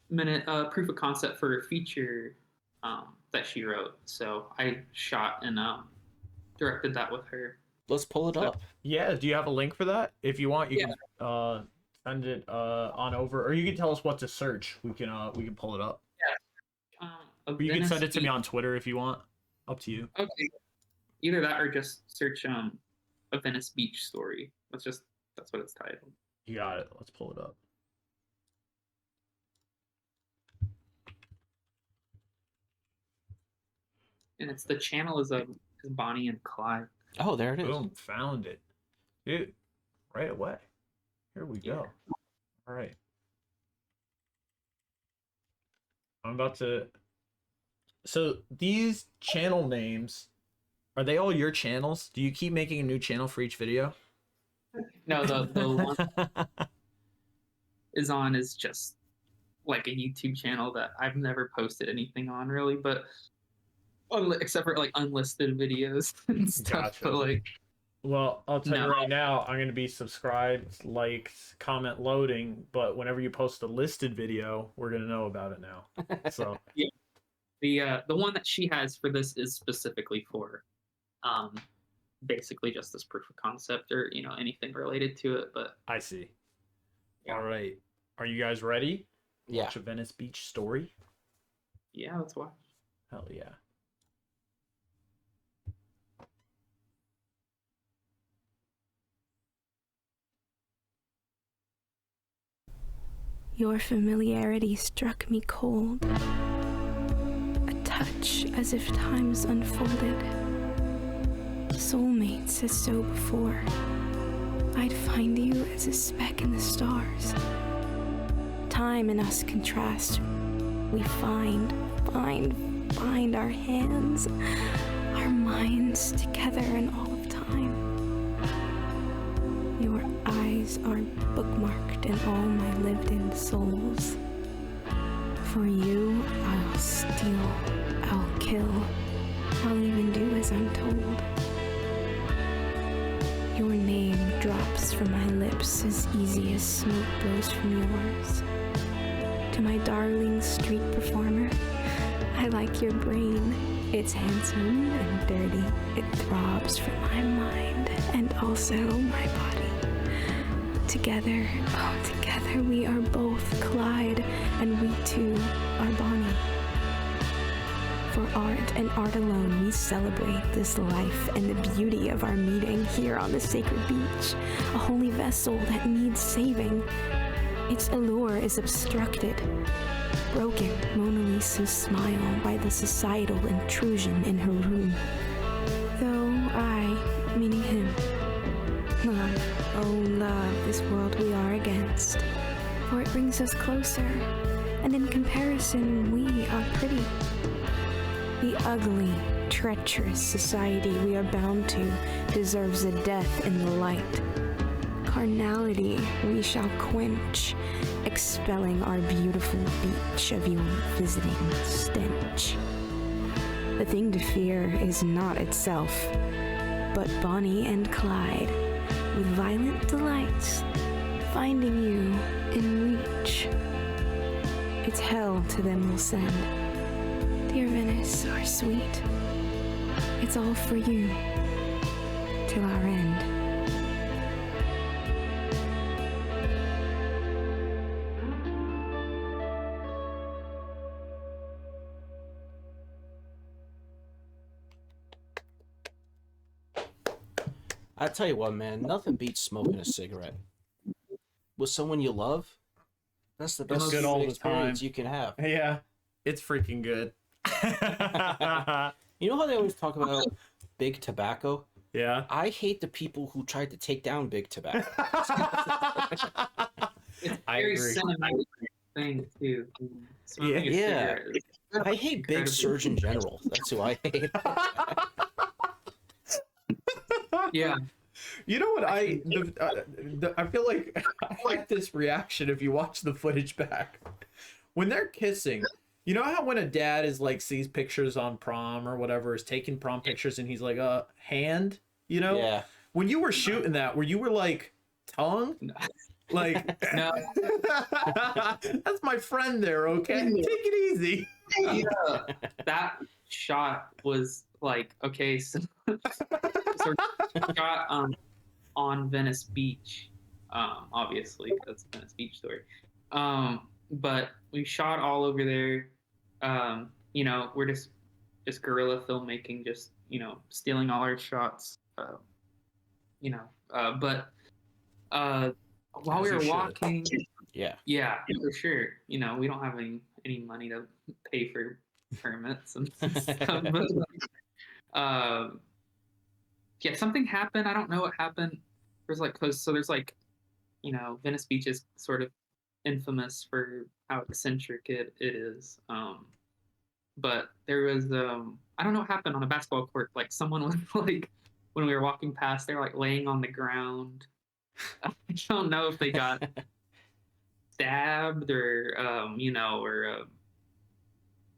minute proof of concept for a feature that she wrote. So I shot and directed that with her. Let's pull it up. Yeah. Do you have a link for that? If you want, you can send it on over, or you can tell us what to search. We can pull it up. Yeah. You can send it to me on Twitter if you want. Up to you. Okay. Either that or just search a Venice Beach story. That's what it's titled. You got it. Let's pull it up. And it's the channel is Bonnie and Clyde. Oh, there it is. Boom, found it. Dude, right away. Here we go. All right. I'm about to... So these channel names, are they all your channels? Do you keep making a new channel for each video? No, the one is just like a YouTube channel that I've never posted anything on really, but except for like unlisted videos and stuff. Gotcha. But well, I'll tell you right now, I'm going to be subscribed, liked, comment loading, but whenever you post a listed video, we're going to know about it now. So yeah, the one that she has for this is specifically for basically just this proof of concept or anything related to it. But I see. All right, are you guys ready? Yeah. Watch a Venice Beach story. Yeah, let's watch. Hell yeah. Your familiarity struck me cold, a touch as if time's unfolded. Soulmates as so before, I'd find you as a speck in the stars. Time and us contrast, we find our hands, our minds together in all of time. Your eyes are bookmarked in all my lived-in souls. For you, I'll steal, I'll kill, I'll even do as I'm told. Your name drops from my lips as easy as smoke blows from yours. To my darling street performer, I like your brain. It's handsome and dirty. It throbs from my mind and also my body. Together, oh, together we are both Clyde, and we too are Bonnie. For art and art alone, we celebrate this life and the beauty of our meeting here on the sacred beach, a holy vessel that needs saving. Its allure is obstructed, broken Mona Lisa's smile by the societal intrusion in her room. Though I, meaning him, love, oh love, this world we are against, for it brings us closer, and in comparison we are pretty. The ugly, treacherous society we are bound to deserves a death in the light. Carnality we shall quench, expelling our beautiful beach of your visiting stench. The The thing to fear is not itself, but Bonnie and Clyde, with violent delights, finding you in reach. It's hell to them we'll send. Dear Venice, our sweet, it's all for you, till our end. I tell you what, man, nothing beats smoking a cigarette with someone you love. That's the best good all the experience time. you can have. Yeah, it's freaking good. You know how they always talk about big tobacco? Yeah. I hate the people who tried to take down big tobacco. It's I very agree. cinematic thing too. Smoking a Yeah. cigarette is I hate big incredibly- Surgeon General. That's who I hate. Yeah. You know what I feel like I like this reaction if you watch the footage back. When they're kissing, you know how when a dad is like sees pictures on prom or whatever, is taking prom pictures and he's like hand, you know? Yeah. When you were shooting that, where you were like tongue? Like No. that's my friend there, okay? Take it easy. Yeah. That shot was like, okay, so shot on Venice Beach, obviously that's a Venice Beach story. But we shot all over there. You know, we're just guerrilla filmmaking, just, you know, stealing all our shots. You know, but while we As you were should. walking, Yeah. yeah, for sure. You know, we don't have any money to pay for permits and stuff. But, yeah, something happened. I don't know what happened. There's like, there's like, you know, Venice Beach is sort of infamous for how eccentric it is. But there was, I don't know what happened on a basketball court. Like someone was like, when we were walking past, they were like laying on the ground. I don't know if they got stabbed or, you know, or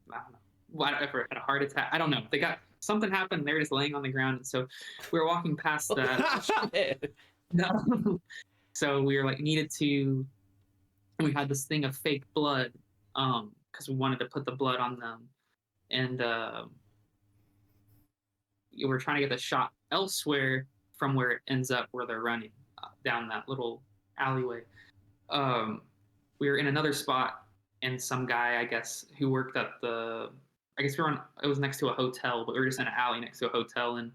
I don't know, whatever, had a heart attack. I don't know. They got something happened. They were just laying on the ground, and so we were walking past that. No, so we were like needed to. We had this thing of fake blood, because we wanted to put the blood on them, and you were trying to get the shot elsewhere from where it ends up where they're running down that little alleyway. We were in another spot, and some guy, I guess, who worked at I guess we were on, it was next to a hotel, but we were just in an alley next to a hotel, and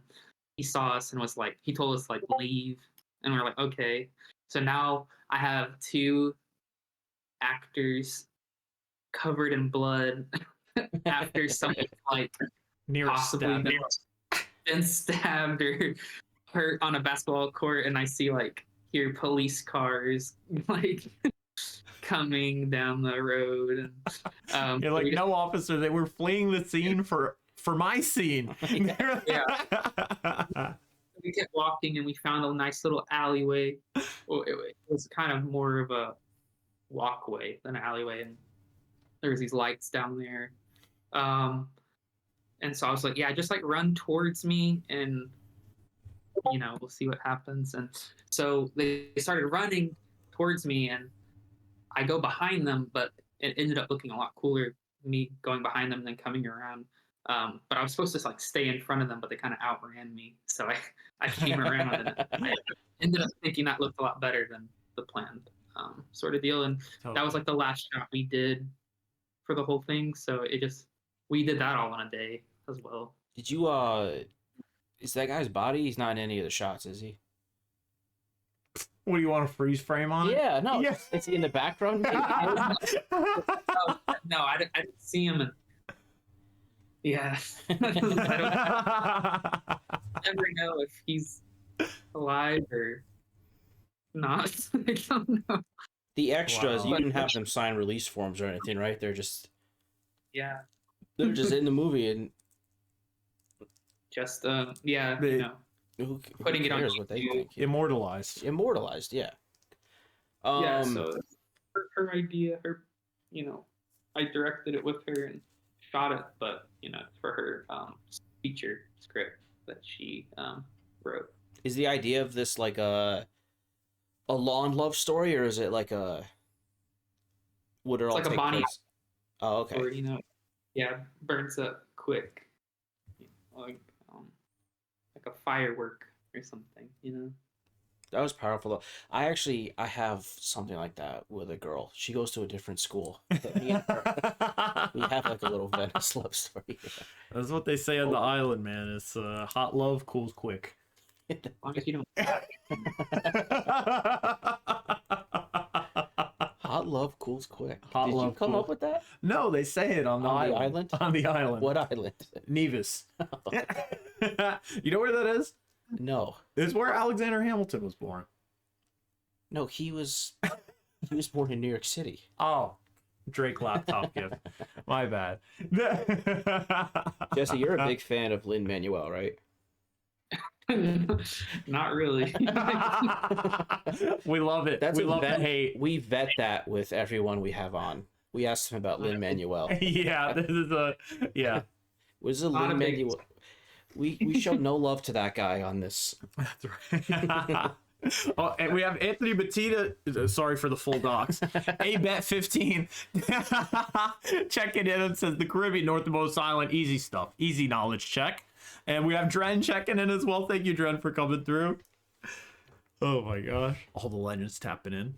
he saw us and was like, he told us like, leave. And we were like, okay. So now I have 2 actors covered in blood after something like Near possibly stabbing. been stabbed or hurt on a basketball court, and I see like hear police cars like coming down the road, and You're like, no, officer, they were fleeing the scene for my scene. Yeah. We kept walking, and we found a nice little alleyway. Well, it was kind of more of a walkway than an alleyway, and there was these lights down there. And so I was like, yeah, just like run towards me, and you know, we'll see what happens. And so they started running towards me, and I go behind them, but it ended up looking a lot cooler, me going behind them than coming around. But I was supposed to like stay in front of them, but they kind of outran me. So I came around, and I ended up thinking that looked a lot better than the planned sort of deal. And that was like the last shot we did for the whole thing. So we did that all in a day as well. Did you is that guy's body? He's not in any of the shots, is he? What do you want, a freeze frame on it? Yeah, no. Yeah. It's in the background. No, I didn't see him. Yeah. I don't never know if he's alive or not. I don't know. The extras, Wow. you didn't have them sign release forms or anything, right? They're just Yeah. in the movie, and Just yeah, They- you know, who Putting it on cares what they YouTube. think? Immortalized. Immortalized, yeah. yeah. So her idea, you know, I directed it with her, and shot it, but it's for her feature script that she wrote. Is the idea of this like a lawn love story, or is it like would it all like a take Bonnie place? Oh, okay. Or burns up quick, like a firework or something. That was powerful though. I have something like that with a girl. She goes to a different school. Me and her, we have like a little Venice love story. That's what they say on the island, man. It's hot love cools quick. As long as you don't. Hot love cools quick. Hot Did love you come cool. up with that? No, they say it on the island. On the island. What island? Nevis. You know where that is? No. It's where Alexander Hamilton was born. No, he was born in New York City. Oh, Drake laptop gift. My bad. Jesse, you're a big fan of Lin-Manuel, right? Not really. We love it. We love the hate. We vet that with everyone we have on. We asked him about Lin-Manuel. Yeah, this is Was a Lin-Manuel? We showed no love to that guy on this. That's right. Oh, and we have Anthony Batista. Sorry for the full docs. ABet15 checking in and says the Caribbean, northernmost island, easy stuff, easy knowledge check. And we have Dren checking in as well. Thank you, Dren, for coming through. Oh my gosh, all the legends tapping in.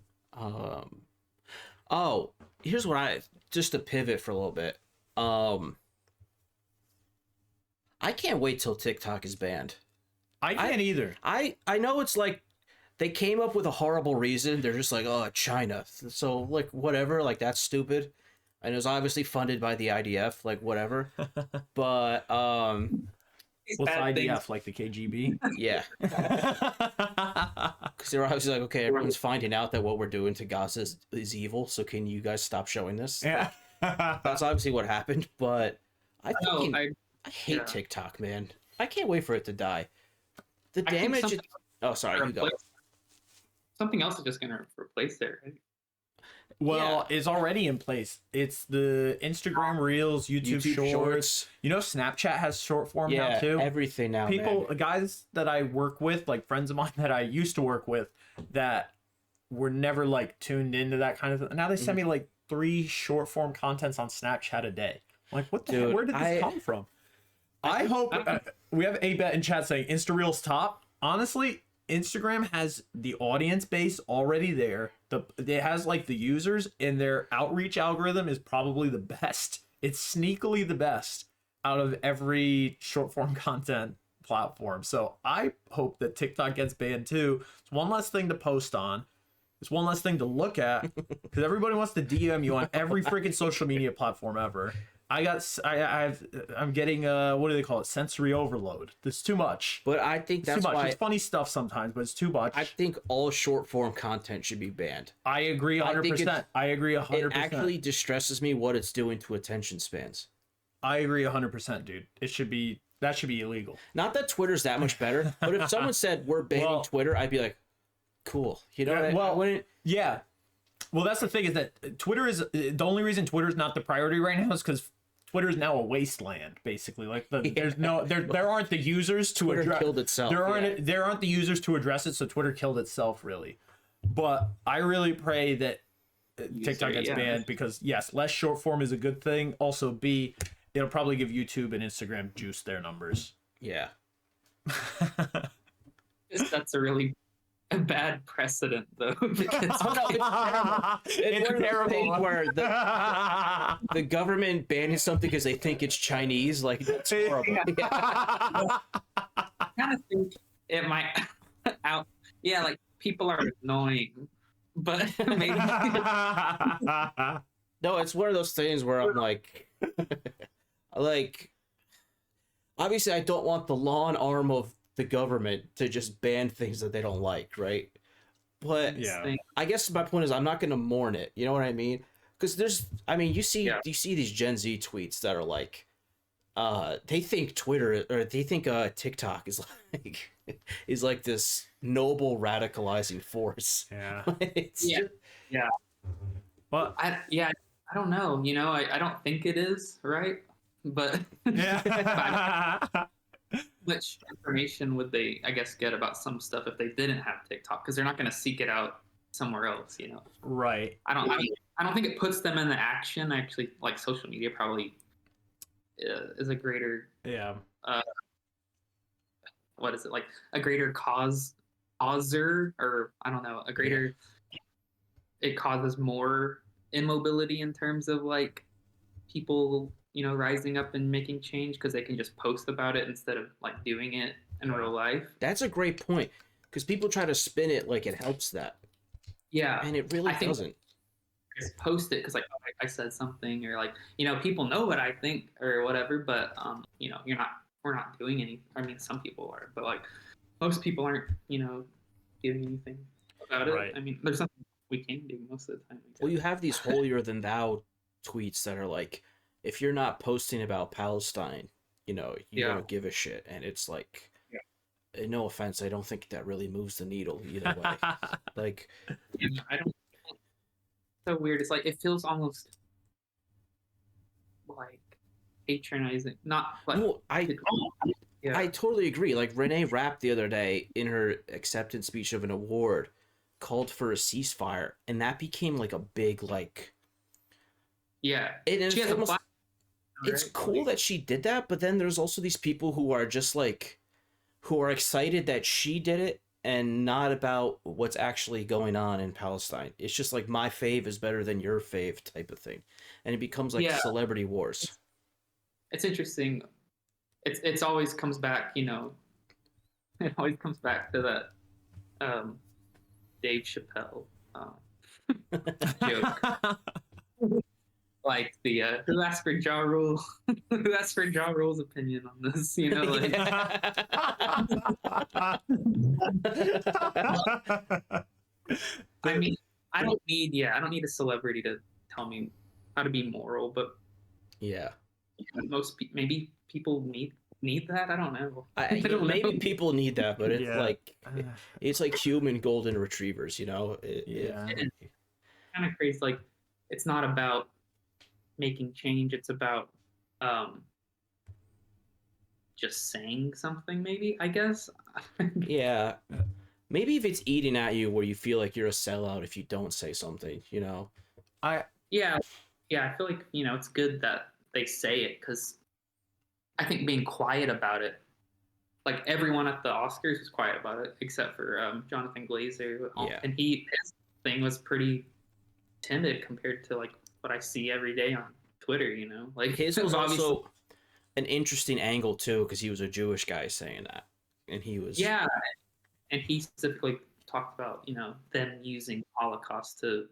Oh, here's what just to pivot for a little bit. I can't wait till TikTok is banned. I can't either. I know it's like they came up with a horrible reason. They're just like, oh, China. So like whatever, like that's stupid. And it was obviously funded by the IDF, like whatever. But what's IDF, like the KGB? Yeah. Because they're obviously like, okay, everyone's finding out that what we're doing to Gaza is evil. So can you guys stop showing this? Yeah. That's obviously what happened. But I hate Yeah. TikTok, man. I can't wait for it to die. The damage. Oh, sorry. You go. Something else is just gonna replace it, right? Well, it's already in place. It's the Instagram Reels, YouTube Shorts. You know, Snapchat has short form now too. Everything now. People, guys that I work with, like friends of mine that I used to work with, that were never like tuned into that kind of thing. Now they send me like 3 short form contents on Snapchat a day. I'm like, what the heck? Where did this come from? I hope we have A-Bet in chat saying Insta Reels top. Honestly, Instagram has the audience base already there. It has like the users, and their outreach algorithm is probably the best. It's sneakily the best out of every short form content platform. So I hope that TikTok gets banned too. It's one less thing to post on. It's one less thing to look at because everybody wants to DM you on every freaking social media platform ever. I'm getting what do they call it? Sensory overload. It's too much. But I think that's too much. why It's funny stuff sometimes, but it's too much. I think all short form content should be banned. I agree 100%. I agree 100%. It actually distresses me what it's doing to attention spans. I agree 100%, dude. That should be illegal. Not that Twitter's that much better, but if someone said we're banning Twitter, I'd be like, cool. You know, yeah. Well, that's the thing, is that Twitter is the only reason Twitter is not the priority right now is because Twitter is now a wasteland, basically. Like there aren't the users to address. Killed itself. There aren't the users to address it, so Twitter killed itself, really. But I really pray that TikTok gets banned because yes, less short form is a good thing. Also, B, it'll probably give YouTube and Instagram juice their numbers. Yeah. That's a really bad precedent, though. It's one terrible thing where the government banning something because they think it's Chinese. Like, that's horrible. I kind of think it might like people are annoying, but maybe. No, it's one of those things where I'm like, obviously I don't want the long arm of the government to just ban things that they don't like, right? But I guess my point is I'm not going to mourn it. You know what I mean? Because you see these Gen Z tweets that are like, they think Twitter or they think TikTok is like this noble radicalizing force. Well, I don't know. I don't think it is, right? But Yeah. which information would they, I guess, get about some stuff if they didn't have TikTok? Because they're not going to seek it out somewhere else, you know. Right. I don't think it puts them into action. Actually, like social media probably is a greater Yeah. what is it, like a greater causer, or I don't know, a greater it causes more immobility in terms of like people, you know, rising up and making change because they can just post about it instead of like doing it in real life. That's a great point, because people try to spin it like it helps that. Yeah. And it really doesn't. Just post it because like, oh, I said something, or like, you know, people know what I think or whatever, but you know, we're not doing any. I mean, some people are, but like most people aren't, you know, doing anything about it. Right. I mean, there's something we can do most of the time. Well, you have these holier than thou tweets that are like, if you're not posting about Palestine, you know, you don't give a shit. And it's like, no offense, I don't think that really moves the needle either way. Like, I don't. So weird. It's like it feels almost like patronizing. Not like. no, I totally agree. Like Renee Rapp the other day in her acceptance speech of an award called for a ceasefire, and that became like a big like. Yeah. She has almost, it's right? cool that she did that, but then there's also these people who are just like, who are excited that she did it and not about what's actually going on in Palestine. It's just like my fave is better than your fave type of thing, and it becomes like celebrity wars. It's interesting. It's always comes back, you know. It always comes back to that Dave Chappelle joke. Like the who asked for Ja Rule? Who asked for Ja Rule's opinion on this? You know, like I mean, I don't need a celebrity to tell me how to be moral, but maybe people need that. I don't know. I don't maybe know. People need that, but it's it's like human golden retrievers, you know. It's kind of crazy. Like, it's not about making change. It's about just saying something. Maybe, I guess. Yeah. Maybe if it's eating at you where you feel like you're a sellout if you don't say something, you know. I feel like, you know, it's good that they say it, because I think being quiet about it, like everyone at the Oscars was quiet about it except for Jonathan Glazer, and his thing was pretty timid compared to like what I see every day on Twitter, you know. Like his was also an interesting angle too, because he was a Jewish guy saying that, and he was and he specifically talked about, you know, them using Holocaust to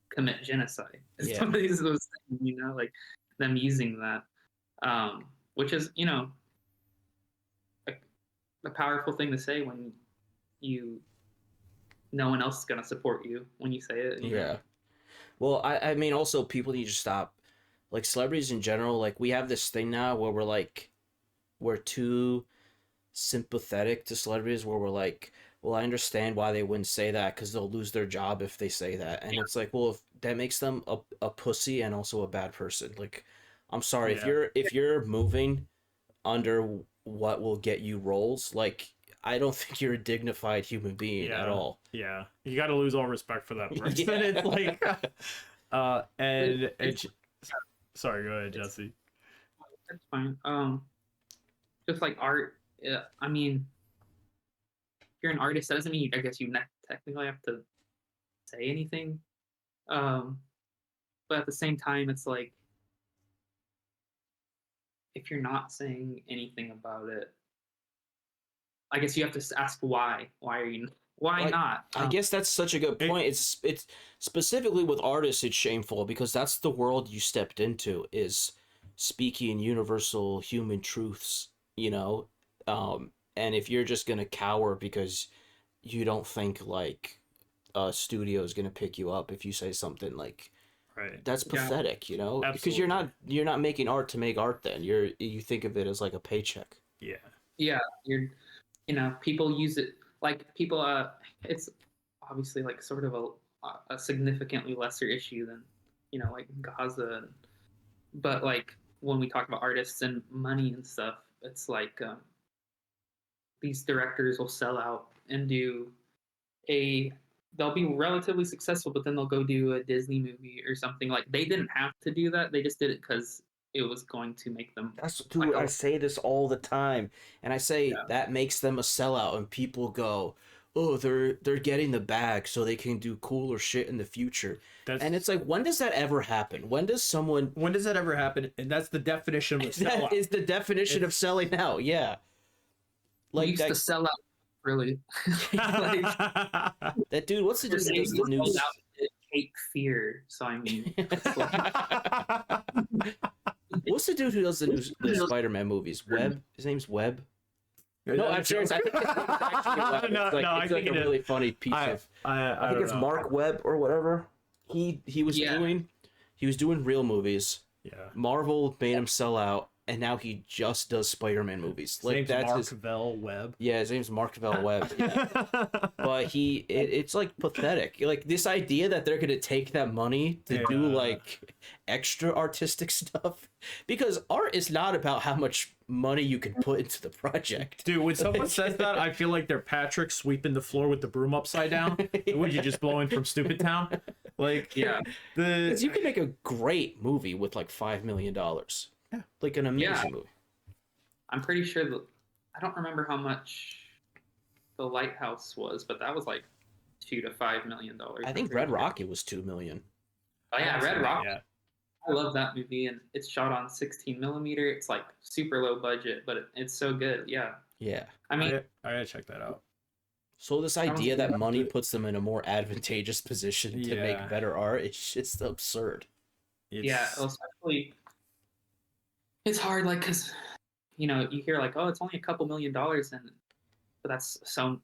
commit genocide. Some of these those things, you know, like them using that, which is, you know, a powerful thing to say when no one else is gonna support you when you say it. You know? Well, I mean, also people need to stop, like celebrities in general. Like we have this thing now where we're too sympathetic to celebrities, where we're like, well, I understand why they wouldn't say that because they'll lose their job if they say that, and it's like, well, if that makes them a pussy and also a bad person. Like, I'm sorry, if you're moving under what will get you roles, like, I don't think you're a dignified human being at all. Yeah, you got to lose all respect for that person. It's like, and it's sorry, go ahead, Jesse. That's fine. Just like art, I mean, if you're an artist, that doesn't mean I guess you technically have to say anything. But at the same time, it's like, if you're not saying anything about it, I guess you have to ask why. Why are you? Why not? I guess that's such a good point. It's specifically with artists, it's shameful because that's the world you stepped into, is speaking universal human truths, you know. And if you're just gonna cower because you don't think like a studio is gonna pick you up if you say something like, that's pathetic, you know. Absolutely. Because you're not making art to make art. Then you think of it as like a paycheck. Yeah, you're, you know, people use it like people. It's obviously like sort of a significantly lesser issue than, you know, like Gaza, but like when we talk about artists and money and stuff, it's like these directors will sell out and they'll be relatively successful, but then they'll go do a Disney movie or something. Like, they didn't have to do that. They just did it because it was going to make them. Dude, I say this all the time, and I say that makes them a sellout, and people go, "Oh, they're getting the bag so they can do cooler shit in the future." And it's like, when does that ever happen? When does that ever happen? And that's the definition of a sellout. That is the definition of selling out. Yeah, like, used to sell out, really. Like, that dude. What's the dude that does the news? Cape Fear. So I mean, what's the dude who does the Spider-Man movies? Webb. His name's Webb. No, I'm serious. I think it's actually Webb. It's like a really funny piece of. I think it's Mark Webb or whatever. He was doing real movies. Yeah. Marvel made him sell out, and now he just does Spider-Man movies. Like, his name's Mark Vell Webb. Yeah, his name's Mark Vell Webb. Yeah. But it's like pathetic. Like, this idea that they're gonna take that money to do like extra artistic stuff, because art is not about how much money you can put into the project. Dude, when someone says that, I feel like they're Patrick sweeping the floor with the broom upside down. What, you just blowing from Stupid Town? Like, yeah, because you can make a great movie with like $5 million. Yeah, like an amazing movie. I'm pretty sure I don't remember how much The Lighthouse was, but that was like $2 to $5 million. I think Red Rocket was $2 million. Oh yeah, Red Rocket. Yeah. I love that movie, and it's shot on 16 millimeter. It's like super low budget, but it's so good. Yeah. Yeah. I mean, I gotta check that out. So this idea that money puts them in a more advantageous position to make better art, it's just absurd. Yeah, especially it's hard, like, because you hear like, oh, it's only a couple $1 million, but that's so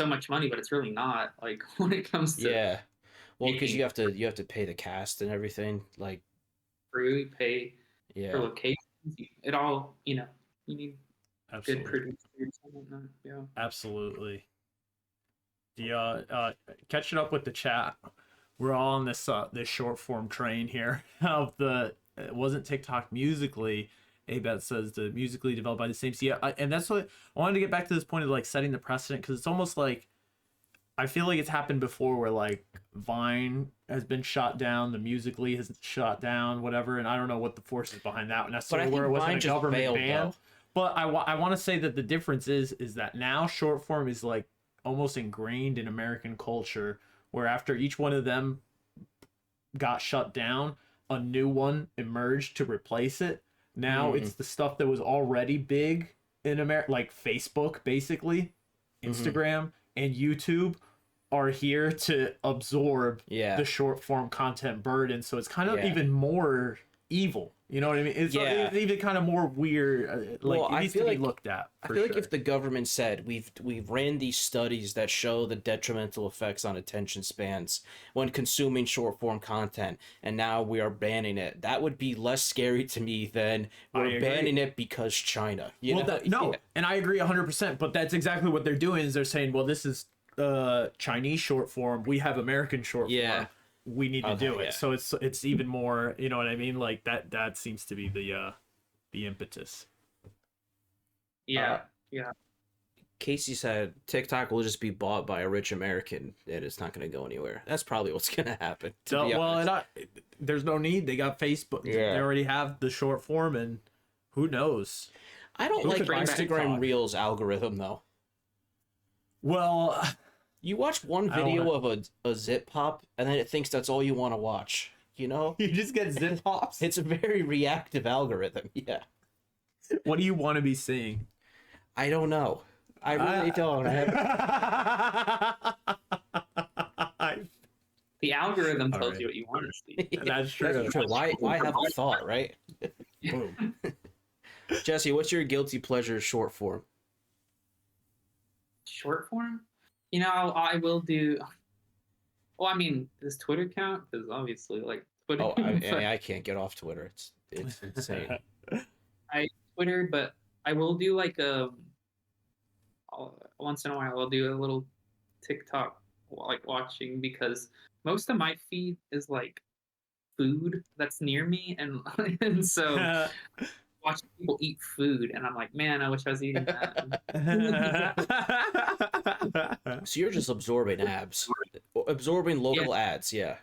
much money, but it's really not, like, when it comes to well, because you have to pay the cast and everything, like crew, pay for locations, it all, you need good producers and whatnot. Yeah, absolutely. Catching up with the chat, we're all on this short form train here of it wasn't TikTok Musically. Abet says the Musically developed by the same. So and that's what I wanted to get back to, this point of like setting the precedent, because it's almost like I feel like it's happened before where like Vine has been shot down, the Musically has shot down, whatever, and I don't know what the force is behind that necessarily, where it wasn't a government ban. But I want to say that the difference is that now short form is like almost ingrained in American culture, where after each one of them got shut down, a new one emerged to replace it. Now it's the stuff that was already big in America, like Facebook, basically, Instagram and YouTube are here to absorb the short form content burden. So it's kind of even more evil. You know what I mean? It's even kind of more weird. It needs to be looked at. I feel like if the government said we've ran these studies that show the detrimental effects on attention spans when consuming short form content, and now we are banning it, that would be less scary to me than we're banning it because China. And I agree 100%. But that's exactly what they're doing. Is they're saying, well, this is Chinese short form. We have American short form. We need to do it. So it's even more, you know what I mean? Like that seems to be the impetus. Yeah. Casey said TikTok will just be bought by a rich American and it's not going to go anywhere. That's probably what's going to happen. There's no need. They got Facebook. They already have the short form, and who knows? I don't like Instagram Reels algorithm though. Well, you watch one video of a zip pop, and then it thinks that's all you want to watch. You know? You just get zip pops? It's a very reactive algorithm, yeah. What do you want to be seeing? I don't know. I really don't. The algorithm tells you what you want to see. That's true. Why have a thought, right? Boom. Jesse, what's your guilty pleasure short form? Short form? I will do. Well, I mean, does Twitter count? Because obviously, like Twitter. Oh, I can't get off Twitter. It's insane. Twitter, but I will do like once in a while I'll do a little TikTok like watching, because most of my feed is like food that's near me, and and so watching people eat food, and I'm like, man, I wish I was eating that. So you're just absorbing absorbing local ads, yeah.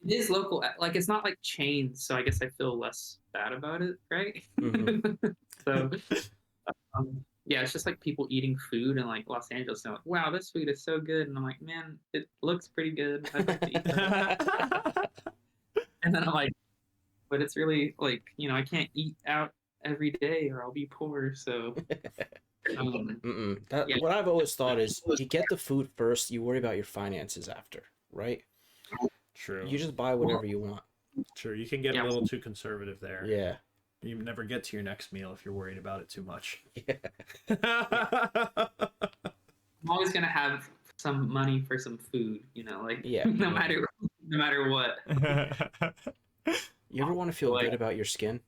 It is local, like it's not like chains, so I guess I feel less bad about it, right? So, yeah, it's just like people eating food in like Los Angeles, and like, wow, this food is so good, and I'm like, man, it looks pretty good. I'd like to eat that. And then I'm like, but it's really like, I can't eat out every day or I'll be poor. So, what I've always thought is you get the food first, you worry about your finances after, right? True. You just buy whatever you want. True. You can get a little too conservative there. Yeah. You never get to your next meal if you're worried about it too much. Yeah. I'm always gonna have some money for some food, like no matter what. You ever want to feel good about your skin?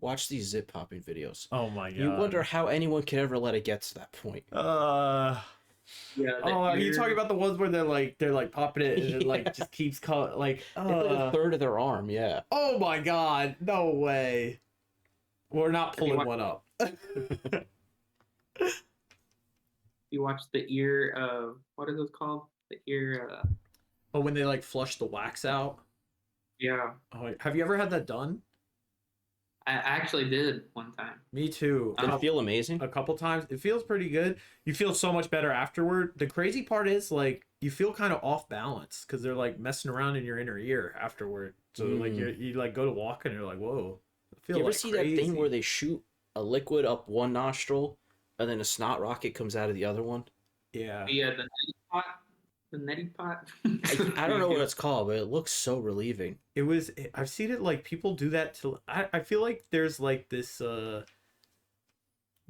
Watch these zip popping videos. Oh my god. You wonder how anyone could ever let it get to that point. Yeah. Are you talking about the ones where they're like popping it and it like just keeps like a third of their arm, yeah. Oh my god, no way. We're not pulling one up. You watch the ear, what are those called? The ear, Oh, when they like flush the wax out? Yeah. Oh, have you ever had that done? I actually did one time. Me too. Did it feel amazing? A couple times. It feels pretty good. You feel so much better afterward. The crazy part is like you feel kind of off balance because they're like messing around in your inner ear afterward. So like you like go to walk and you're like, whoa. You ever see that thing where they shoot a liquid up one nostril and then a snot rocket comes out of the other one? Yeah. Yeah, the neti pot. The neti pot. I don't know what it's called, but it looks so relieving. I've seen it like people do that to. I feel like there's like this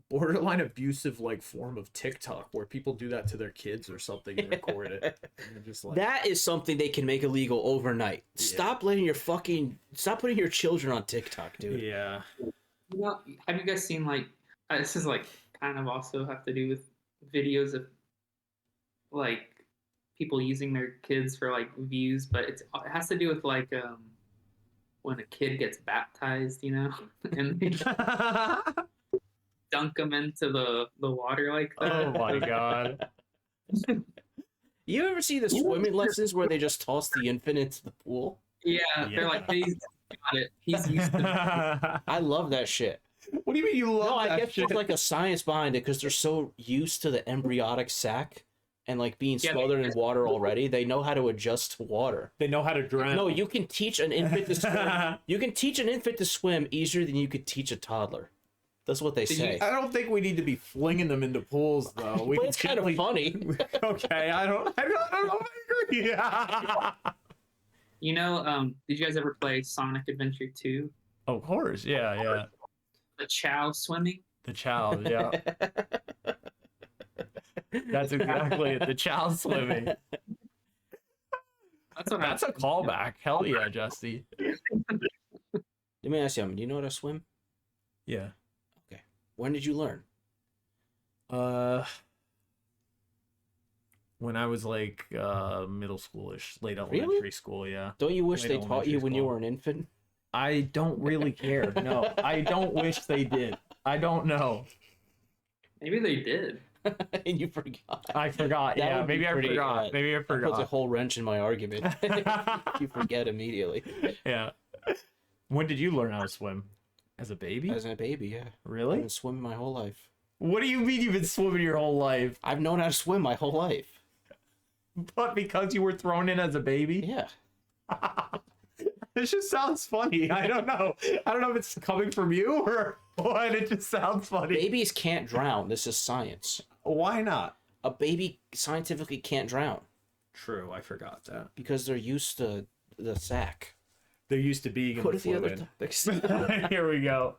borderline abusive like form of TikTok where people do that to their kids or something and record it. And just like, that is something they can make illegal overnight. Yeah. Stop putting your children on TikTok, dude. Yeah. Have you guys seen like this is like kind of also have to do with videos of like people using their kids for like views, but it has to do with like when a kid gets baptized, and they dunk them into the water like that. Oh my god. You ever see the swimming lessons where they just toss the infant into the pool? Yeah. They're like, he's got it. He's used to it. I love that shit. What do you mean you love that I guess shit? there's like a science behind it because they're so used to the embryonic sac and like being smothered in water already. They know how to adjust to water. They know how to drown. No, you can teach an infant to swim. You can teach an infant to swim easier than you could teach a toddler. That's what they say. I don't think we need to be flinging them into pools, though. But it's kind of funny. Okay, I don't agree. Did you guys ever play Sonic Adventure 2? Of course, yeah. The Chow swimming? The Chow, yeah. That's exactly it. The Chow swimming. That's a callback. Hell yeah, Justy. Let me ask you something. Do you know how to swim? Yeah. Okay. When did you learn? When I was like middle schoolish, late elementary school, yeah. Don't you wish they taught you when you were an infant? I don't really care. No, I don't wish they did. I don't know. Maybe they did. And you forgot. I forgot. Yeah, maybe I forgot. Maybe I forgot. That puts a whole wrench in my argument. You forget immediately. Yeah. When did you learn how to swim? As a baby? As a baby, yeah. Really? I've been swimming my whole life. What do you mean you've been swimming your whole life? I've known how to swim my whole life. But because you were thrown in as a baby? Yeah. This just sounds funny. I don't know. I don't know if it's coming from you or what. It just sounds funny. Babies can't drown. This is science. Why not? A baby scientifically can't drown. True, I forgot that. Because they're used to the sack. They're used to being in the fluid. Here we go.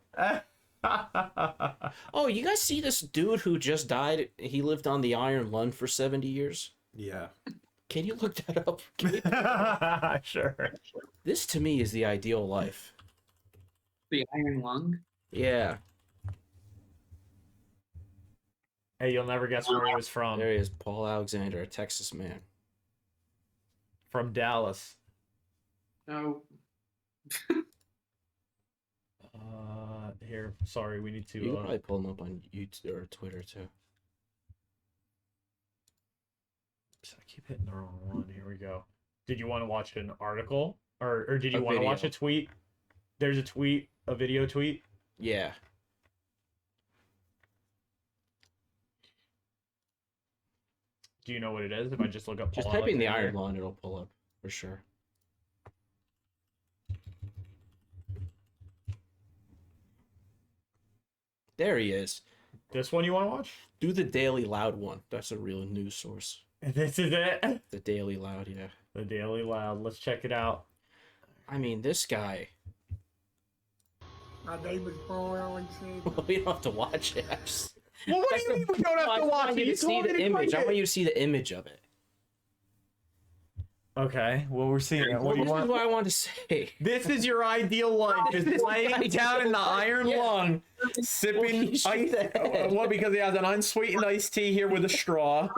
Oh, you guys see this dude who just died? He lived on the Iron Lung for 70 years? Yeah. Can you look that up? Sure. This to me is the ideal life. The Iron Lung? Yeah. Hey, you'll never guess where he was from. There he is, Paul Alexander, a Texas man. From Dallas. No. Here, sorry, we need to. You can probably pull them up on YouTube or Twitter too. I keep hitting the wrong one. Here we go. Did you want to watch an article, or did you want to watch a tweet? There's a tweet, a video tweet. Yeah. Do you know what it is? If I just look up, Just type in the Iron Law and it'll pull up for sure. There he is. This one you want to watch? Do the Daily Loud one. That's a real news source. This is it. The Daily Loud, yeah. The Daily Loud. Let's check it out. I mean, this guy. My name is Brian. We don't have to watch it. Well, what do you mean we don't have to watch it? I want you to see the image. I want you to see the image of it. Okay, well, we're seeing it. What do you want? This is what I want to say. This is your ideal life. Just laying down in the iron lung, sipping ice. Well, because he has an unsweetened iced tea here with a straw.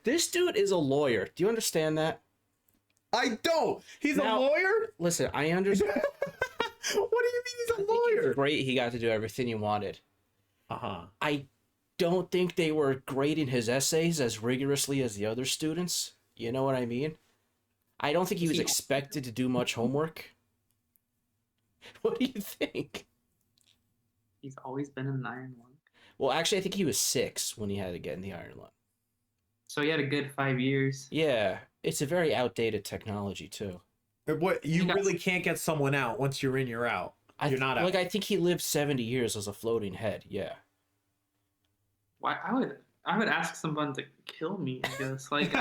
This dude is a lawyer. Do you understand that? I don't. He's Now, a lawyer? Listen, I understand. What do you mean he's a lawyer? Great, he got to do everything he wanted. Uh-huh. I don't think they were grading his essays as rigorously as the other students. You know what I mean? I don't think he was expected to do much homework. What do you think? He's always been in an iron lung. Well, actually, I think he was 6 when he had to get in the iron lung. So he had a good 5 years. Yeah, it's a very outdated technology, too. What, you really can't get someone out. Once you're in, you're out. You're not out. Like, I think he lived 70 years as a floating head, yeah. Why? I would ask someone to kill me, I guess. Like,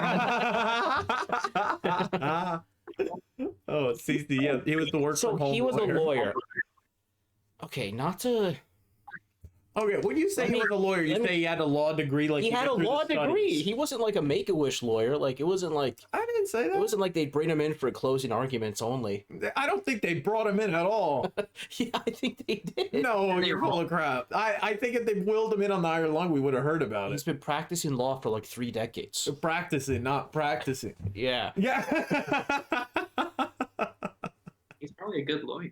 oh, see, yeah, he was the work from home. So he was a lawyer. Okay, not to. Okay, when you say he was a lawyer, you say he had a law degree, like he had a law degree. He wasn't like a Make-A-Wish lawyer. Like, it wasn't like. I didn't say that. It wasn't like they'd bring him in for closing arguments only. I don't think they brought him in at all. Yeah, I think they did. No, you're full of crap. I think if they willed him in on the iron lung, we would have heard about He's it. been practicing law for like 3 decades. Practicing, not practicing. Yeah. Yeah. he's probably a good lawyer.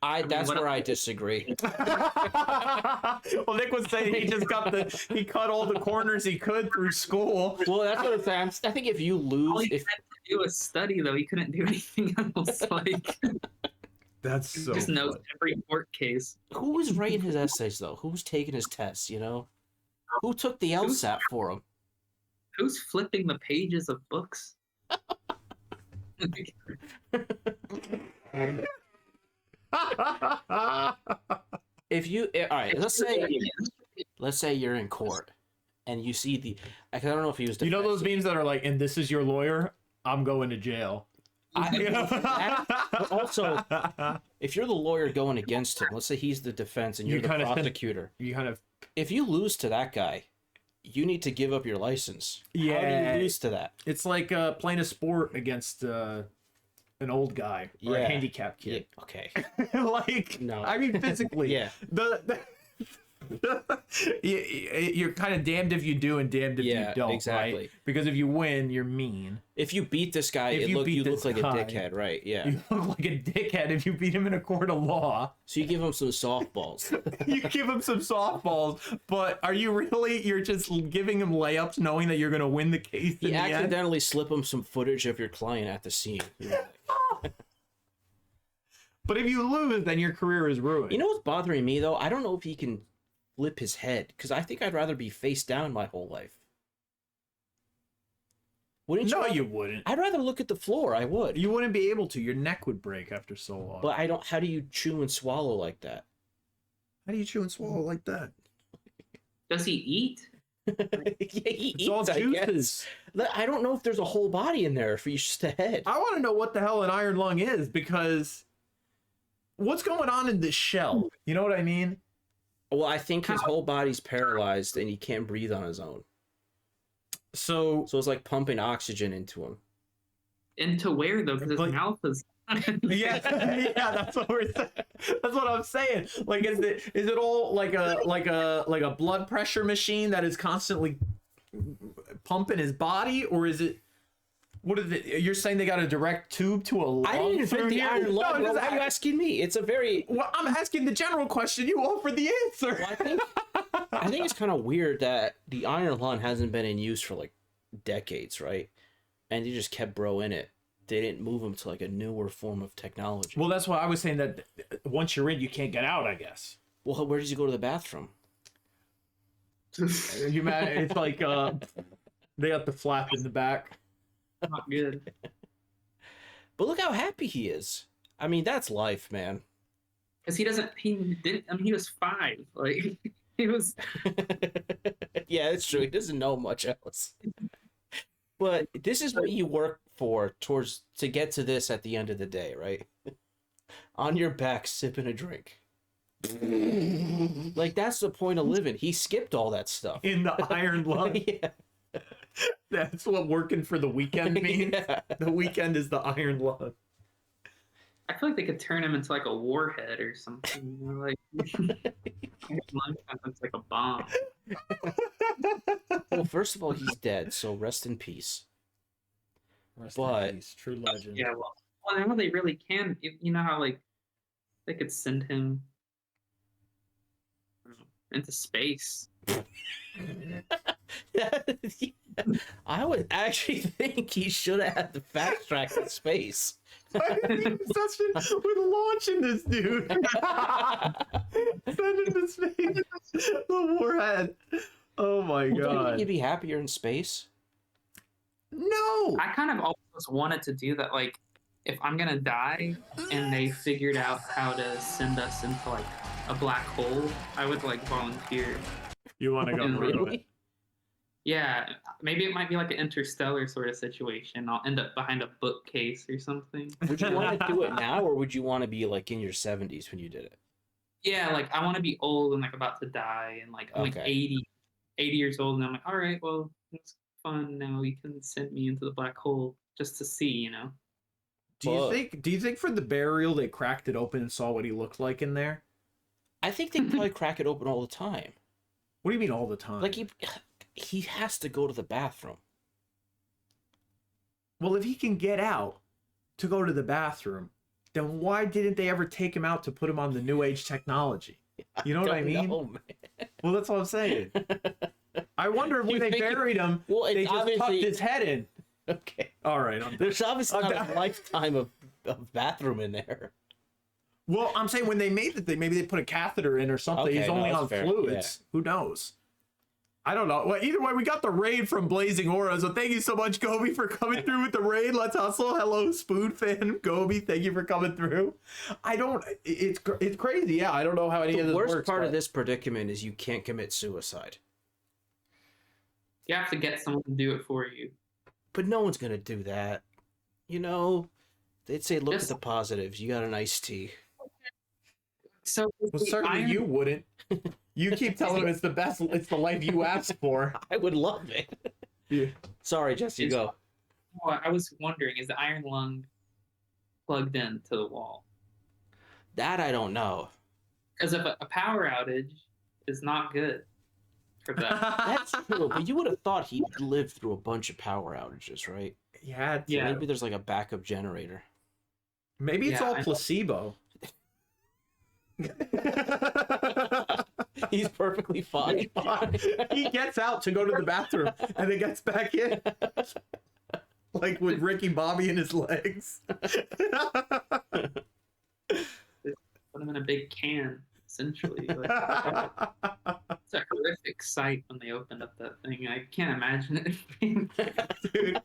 That's where I disagree. Well, Nick was saying he cut all the corners he could through school. Well, that's what I'm saying. I think if you lose, All he had to do was study, though. He couldn't do anything else. Like, That's so. just knows every court case. who was writing his essays though? Who was taking his tests? You know, who took the LSAT for him? Who's flipping the pages of books? If you all right, let's say you're in court and you see the. I don't know if he was. You know those memes that are like, "And this is your lawyer. I'm going to jail." But also, if you're the lawyer going against him, let's say he's the defense and you're the prosecutor. If you lose to that guy, you need to give up your license. Yeah. How do you lose to that? It's like playing a sport against an old guy or a handicapped kid. Yeah, okay. Like, No. I mean physically. Yeah. You're kind of damned if you do and damned if you don't. Exactly. Right? Because if you win, you're mean. If you beat this guy, you look like a dickhead, right? Yeah. You look like a dickhead if you beat him in a court of law. So you give him some softballs. You give him some softballs, but are you really? You're just giving him layups, knowing that you're going to win the case. You accidentally slip him some footage of your client at the scene. But if you lose, then your career is ruined. You know what's bothering me though? I don't know if he can flip his head because I think I'd rather be face down my whole life. Wouldn't you? No, you wouldn't. I'd rather look at the floor. I would. You wouldn't be able to. Your neck would break after so long. But I don't. How do you chew and swallow like that? How do you chew and swallow like that? Does he eat? Yeah, he It's all eats, I juices. guess. I don't know if there's a whole body in there for just a head. I want to know what the hell an iron lung is because what's going on in this shell? You know what I mean? Well, I think his whole body's paralyzed and he can't breathe on his own. So it's like pumping oxygen into him. Into where though? Because his mouth is. yeah, that's what we're saying. That's what I'm saying. Like, is it all like a blood pressure machine that is constantly pumping his body, or is it What is it? You're saying they got a direct tube to a lung? I didn't invent the iron lung. No, Why are you asking me? It's a very... Well, I'm asking the general question. You offered the answer. Well, I think it's kind of weird that the iron lung hasn't been in use for like decades, right? And they just kept bro in it. They didn't move them to like a newer form of technology. Well, that's why I was saying that once you're in, you can't get out, I guess. Well, where did you go to the bathroom? You mad? It's like they got the flap in the back. Not good. But look how happy he is. I mean, that's life, man. Because he didn't, I mean, he was 5. Like, he was... Yeah, it's true. He doesn't know much else. But this is what you work for to get to this at the end of the day, right? On your back, sipping a drink. Like, that's the point of living. He skipped all that stuff. In the iron lung. Yeah. That's what working for the weekend means. Yeah. The weekend is the iron lung. I feel like they could turn him into like a warhead or something. You know, like, it's like a bomb. Well, first of all, he's dead, so rest in peace. Rest in But- peace, true legend. Yeah, well, I know they really can. You know how like they could send him into space. I would actually think he should have had the fast track in space. We're launching this dude. Send him to space. The warhead. Oh my Well, don't you god. think you'd be happier in space? No. I kind of always wanted to do that. Like, if I'm gonna die and they figured out how to send us into like a black hole, I would like volunteer. You want to go through it? Really? Yeah, maybe it might be like an interstellar sort of situation. I'll end up behind a bookcase or something. Would you want to do it now, or would you want to be like in your 70s when you did it? Yeah, like I want to be old and like about to die and like I'm like Okay. 80 years old and I'm like, all right, well, it's fun now. You can send me into the black hole just to see, you know. Do you think for the burial they cracked it open and saw what he looked like in there? I think they probably crack it open all the time. What do you mean all the time? Like he has to go to the bathroom. Well, if he can get out to go to the bathroom, then why didn't they ever take him out to put him on the new age technology? You know what I mean? No, man. Well, that's what I'm saying. I wonder if when You they think buried him, Well, it's they just tucked obviously his head in. okay. All right. There's obviously not a lifetime of bathroom in there. Well, I'm saying when they made the thing, maybe they put a catheter in or something. Okay, He's no, only that's on fair. fluids. Who knows? I don't know. Well, either way, we got the raid from Blazing Aura. So thank you so much, Gobi, for coming through with the raid. Let's hustle. Hello, Spoon fan. Gobi, thank you for coming through. It's crazy. Yeah, I don't know how any of The this worst works. part but- of this predicament is you can't commit suicide. You have to get someone to do it for you. But no one's gonna do that. You know, they'd say, look Just- at the positives. You got an iced tea. So Well, certainly you wouldn't. You keep telling him it's the best. It's the life you asked for. I would love it. Yeah. Sorry, Jesse, Is- go. Well, I was wondering, is the iron lung plugged into the wall? That I don't know. Because if a power outage is not good for that. That's true, but you would have thought he'd lived through a bunch of power outages, right? You had to. Yeah. Maybe there's like a backup generator. Maybe it's Yeah, all I know. placebo. He's perfectly fine. He gets out to go to the bathroom and then gets back in. Like with Ricky Bobby in his legs. Put them in a big can, essentially. Like, it's a horrific sight when they opened up that thing. I can't imagine it being. Dude.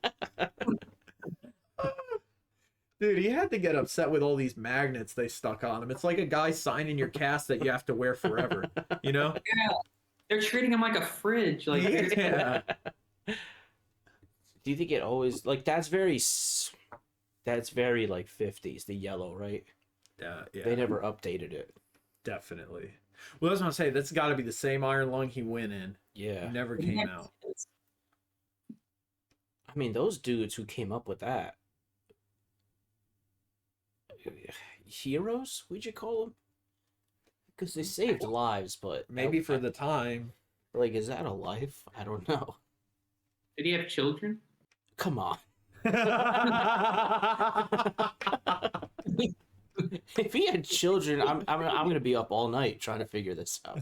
Dude, he had to get upset with all these magnets they stuck on him. It's like a guy signing your cast that you have to wear forever. You know? Yeah, they're treating him like a fridge. Like, Yeah. Do you think it always like that's very like 50s, the yellow, right? Yeah, They never updated it. definitely. Well, that's what I'm saying. That's got to be the same iron lung he went in. Yeah. It never came out. I mean, those dudes who came up with that. Heroes, would you call them? Because they saved lives, but Maybe for the time. like, is that a life? I don't know. Did he have children? Come on. If he had children, I'm gonna be up all night trying to figure this out.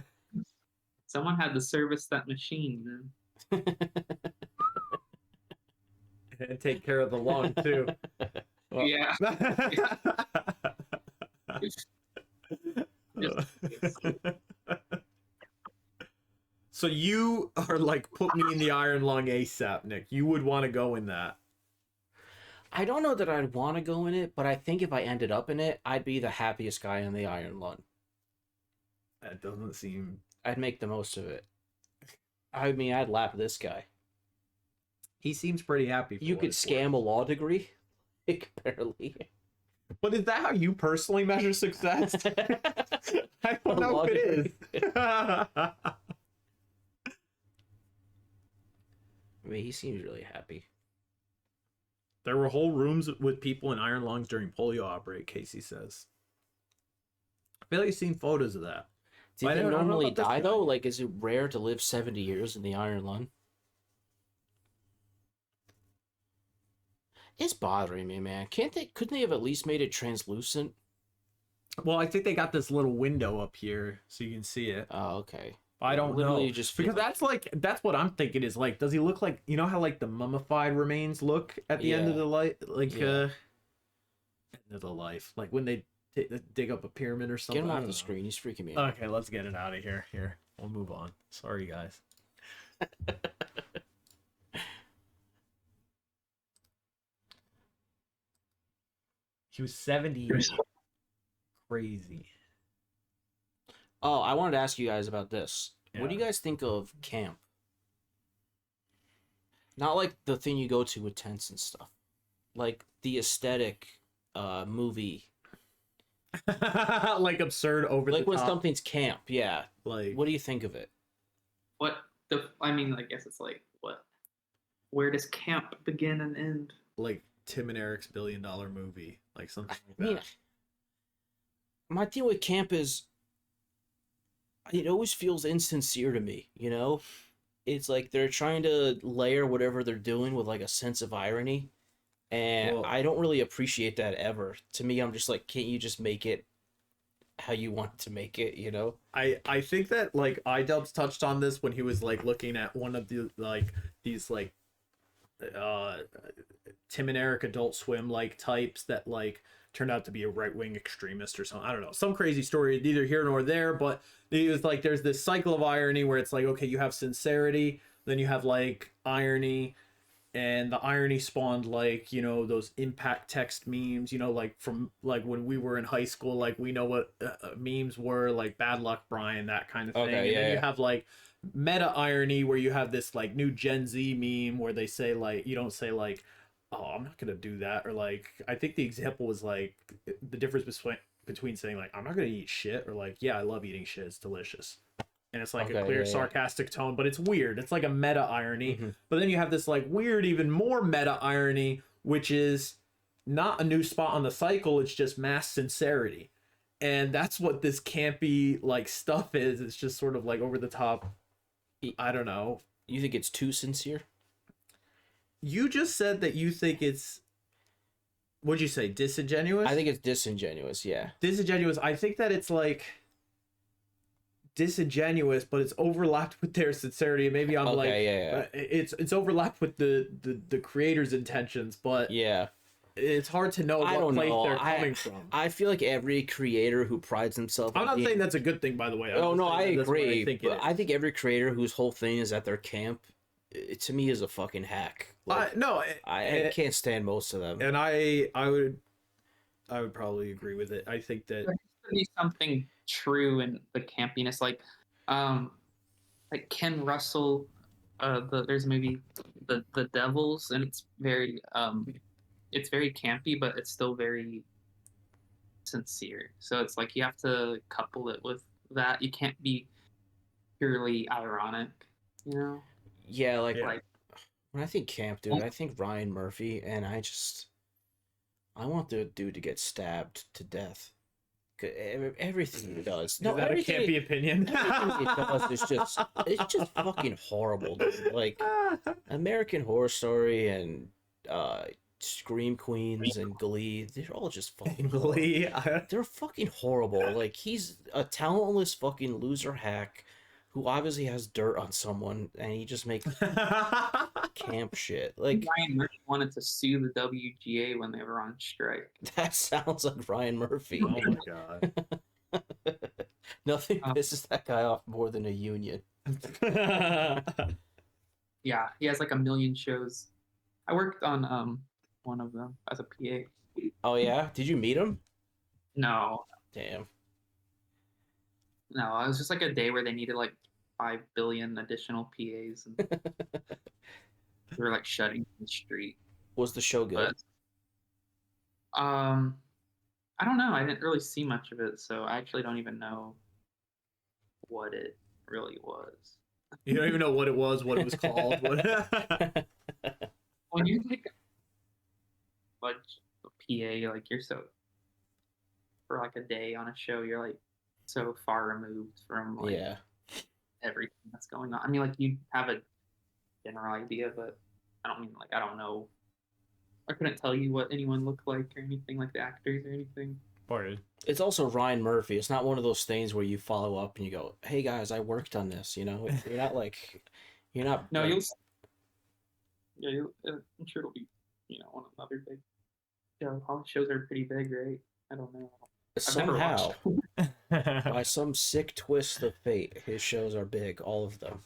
Someone had to service that machine, man. And take care of the lawn too. Well, Yeah. So you are like, put me in the iron lung ASAP, Nick. You would want to go in that. I don't know that I'd want to go in it, but I think if I ended up in it, I'd be the happiest guy in the iron lung. That doesn't seem... I'd make the most of it. I mean, I'd lap this guy. He seems pretty happy. You could scam a law degree? Like, barely. But is that how you personally measure success? I don't know if it is. I mean, he seems really happy. There were whole rooms with people in iron lungs during polio outbreak, Casey says. I feel like you've seen photos of that. Do they normally die, though? Like, is it rare to live 70 years in the iron lung? It's bothering me, man. Couldn't they have at least made it translucent? Well, I think they got this little window up here so you can see it. Oh, okay. I don't know. Just because that's what I'm thinking is like, does he look like, you know how like the mummified remains look at the end of the life, like end of the life, like when they dig up a pyramid or something. Get him off the screen. He's freaking me out. Okay, let's get it out of here. Here, we'll move on. Sorry, guys. He was 70 years old. Crazy. Oh, I wanted to ask you guys about this. Yeah. What do you guys think of camp? Not like the thing you go to with tents and stuff. Like the aesthetic movie. Like absurd over the top. Like when something's camp, yeah. Like, what do you think of it? I mean, I guess it's like, where does camp begin and end? Like Tim and Eric's $1 billion movie. Like something like that. I mean, my deal with camp is it always feels insincere to me, you know? It's like they're trying to layer whatever they're doing with like a sense of irony. And I don't really appreciate that ever. To me, I'm just like, can't you just make it how you want to make it, you know? I think that like iDubbbz touched on this when he was like looking at one of the like these like Tim and Eric Adult Swim like types that like turned out to be a right-wing extremist or something. I don't know, some crazy story, neither here nor there, but it was like there's this cycle of irony where it's like, okay, you have sincerity, then you have like irony, and the irony spawned like, you know, those impact text memes, you know, like from like when we were in high school, like we know what memes were, like Bad Luck Brian, that kind of thing. Okay, and then you have like meta irony where you have this like new Gen Z meme where they say like, you don't say like, oh, I'm not gonna do that, or like, I think the example was like the difference between saying like, I'm not gonna eat shit, or like, yeah, I love eating shit, it's delicious, and it's like a clear sarcastic tone, but it's weird. It's like a meta irony. But then you have this like weird, even more meta irony, which is not a new spot on the cycle, it's just mass sincerity. And that's what this campy like stuff is. It's just sort of like over the top. I don't know. You think it's too sincere? You just said that you think it's, what'd you say, disingenuous? I think it's disingenuous, yeah. Disingenuous. I think that it's like disingenuous, but it's overlapped with their sincerity. Maybe I'm it's overlapped with the creator's intentions, but yeah, it's hard to know what place they're coming from. I feel like every creator who prides himself. I'm not saying that's a good thing, by the way. Oh no, I agree. I think every creator whose whole thing is at their camp, to me, is a fucking hack. Like, I can't stand most of them. And I would probably agree with it. I think that there has to be something true in the campiness, like Ken Russell. There's a movie, the Devils, and it's very campy, but it's still very sincere. So it's like you have to couple it with that. You can't be purely ironic, you know? Yeah, like when I think camp, dude, I think Ryan Murphy, and I want the dude to get stabbed to death. Everything he does. No, that a campy opinion. Everything he does is it's just fucking horrible, dude. Like American Horror Story and Scream Queens and Glee, they're all just fucking Glee. they're fucking horrible. Like, he's a talentless fucking loser hack who obviously has dirt on someone, and he just makes camp shit. Like, Ryan Murphy wanted to sue the WGA when they were on strike. that sounds like Ryan Murphy. Oh my god. Nothing pisses that guy off more than a union. Yeah, he has like a million shows. I worked on one of them as a PA. Oh yeah? Did you meet him? No, Damn. no, it was just like a day where they needed like 5 billion additional PAs, and they were like shutting the street. Was the show good? But, I don't know. I didn't really see much of it, so I actually don't even know what it really was. You don't even know what it was called. When you're like a PA, like you're so for like a day on a show, you're like so far removed from like Yeah. everything that's going on. I mean, like you have a general idea, but I don't mean like I don't know. I couldn't tell you what anyone looked like or anything like the actors or anything. Pardon. It's also Ryan Murphy. It's not one of those things where you follow up and you go, "Hey guys, I worked on this." You know, you're not like, you're not. No, like, I'm sure it'll be, one another big. Yeah, all shows are pretty big, right? I don't know. I've never somehow, watched. by some sick twist of fate, his shows are big. All of them.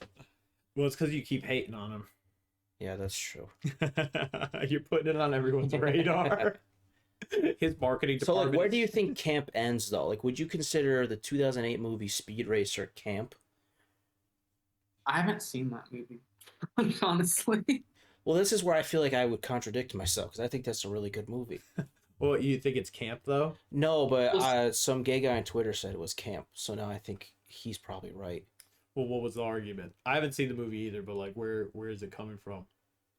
Well, it's because you keep hating on him. Yeah, that's true. You're putting it on everyone's radar. His marketing So, department. like, where do you think camp ends, though? Like, would you consider the 2008 movie Speed Racer camp? I haven't seen that movie, honestly. Well, this is where I feel like I would contradict myself, because I think that's a really good movie. Well, you think it's camp though? No, but some gay guy on Twitter said it was camp, so now I think he's probably right. Well, what was the argument? I haven't seen the movie either, but like, where is it coming from,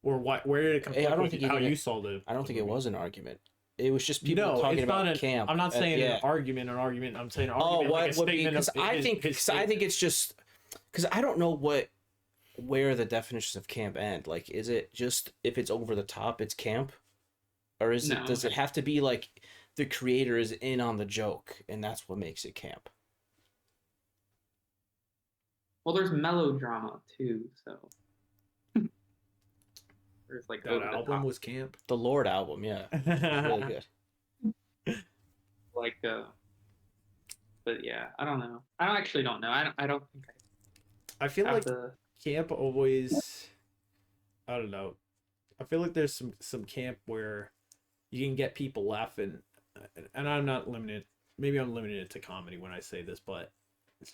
or why? Where did it come Hey, I from? don't think How even- you saw the? I don't think it movie? was an argument. It was just people No, talking it's not about an, camp. I'm not saying yeah. an argument. I'm saying an Oh, argument. what like a would be? statement Because of I his- think, his cause I think it's just because I don't know where the definitions of camp end. Like, is it just if it's over the top, it's camp, or is No. it? Does it have to be like the creator is in on the joke, and that's what makes it camp? Well, there's melodrama too, so there's like that over the album top, was camp. The Lord album, yeah, really good. like but yeah, I don't know. I actually don't know. I don't think I feel I have like the. camp always. I don't know. I feel like there's some camp where you can get people laughing, and I'm not limited. Maybe I'm limiting it to comedy when I say this, but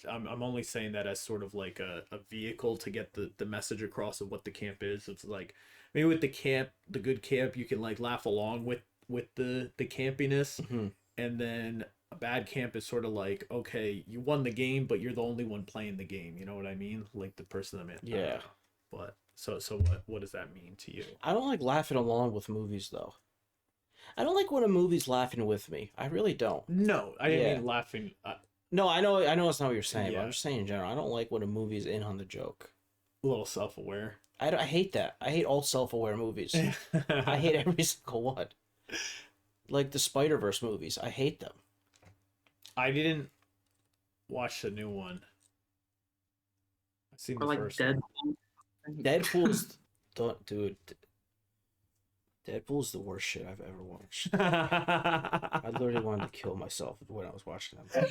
I'm only saying that as sort of like a vehicle to get the message across of what the camp is. It's like maybe with the good camp, you can like laugh along with the campiness, Mhm. and then a bad camp is sort of like, okay, you won the game, but you're the only one playing the game. You know what I mean? Like the person I'm in. I don't Yeah. know. But so what does that mean to you? I don't like laughing along with movies though. I don't like when a movie's laughing with me. I really don't. No, I didn't Yeah. mean laughing. No, I know that's not what you're saying. But Yeah. I'm just saying in general. I don't like when a movie's in on the joke. A little self-aware. I hate that. I hate all self-aware movies. I hate every single one. Like the Spider-Verse movies. I hate them. I didn't watch the new one. I've seen Or the like first Deadpool. Deadpool's dude. Deadpool's the worst shit I've ever watched. one. I literally wanted to kill myself when I was watching them.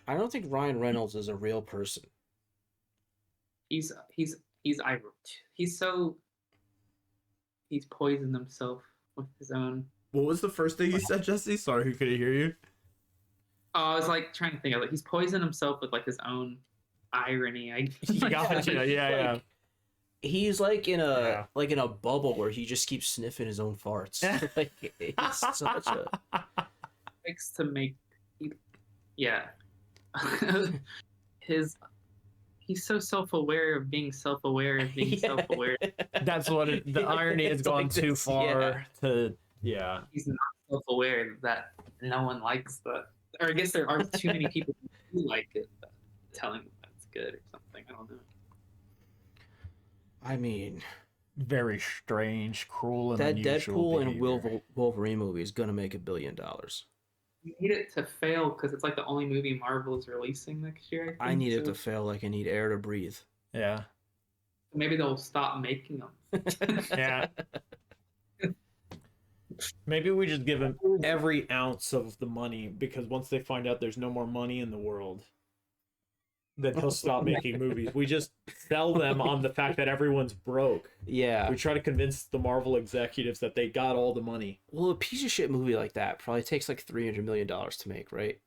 I don't think Ryan Reynolds is a real person. He's poisoned himself with his own. What was the first thing you said, Jesse? Sorry, who couldn't hear you? Oh, I was like trying to think of it. He's poisoned himself with like his own irony. Gotcha. Yeah. He's like in Yeah. a bubble where he just keeps sniffing his own farts. Like, it's such a Likes to make. Yeah. He's so self-aware of being self-aware of being Yeah. self-aware. That's what the irony has It's gone like too this, far to. Yeah. He's not self-aware that no one likes that. Or I guess there are too many people who like it, telling him that's good or something. I don't know. I mean, very strange, cruel, and that unusual Deadpool and behavior. Wolverine movie is gonna make $1 billion. You need it to fail because it's like the only movie Marvel is releasing next year. I need it to fail like I need air to breathe. Yeah. Maybe they'll stop making them. Yeah. Maybe we just give them every ounce of the money, because once they find out there's no more money in the world, then they'll stop making movies. We just sell them on the fact that everyone's broke. Yeah. We try to convince the Marvel executives that they got all the money. Well, a piece of shit movie like that probably takes like $300 million to make, right?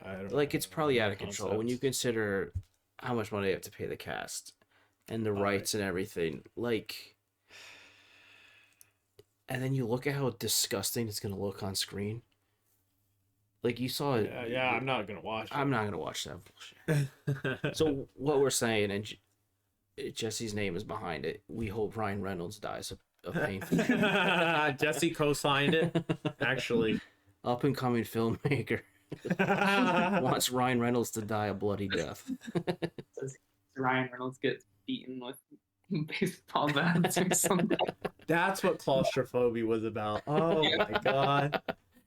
I don't Like, know. it's probably out of control when you Concept. consider how much money they have to pay the cast and the rights and everything. Like, and then you look at how disgusting it's going to look on screen. Like, you saw it. Yeah, I'm not gonna watch it. I'm not going to watch that bullshit. So, what we're saying, and Jesse's name is behind it, we hope Ryan Reynolds dies of painful. Jesse co-signed it, actually. Up and coming filmmaker wants Ryan Reynolds to die a bloody death. Ryan Reynolds gets beaten with baseball bats or something. That's what claustrophobie was about. Oh my god.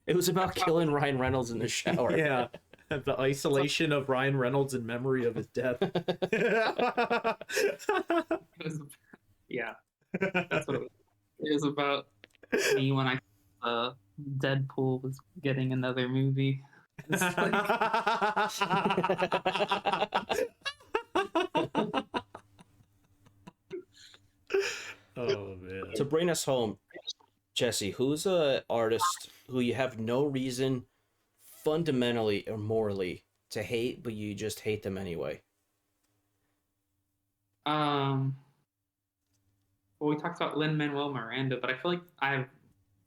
It was about killing Ryan Reynolds in the shower. Yeah. The isolation of Ryan Reynolds in memory of his death. It was, yeah, that's what it was. It was about me when I Deadpool was getting another movie. It's like, Oh man. To bring us home, Jesse, who's a artist who you have no reason fundamentally or morally to hate, but you just hate them anyway? well, we talked about Lin-Manuel Miranda, but I feel like I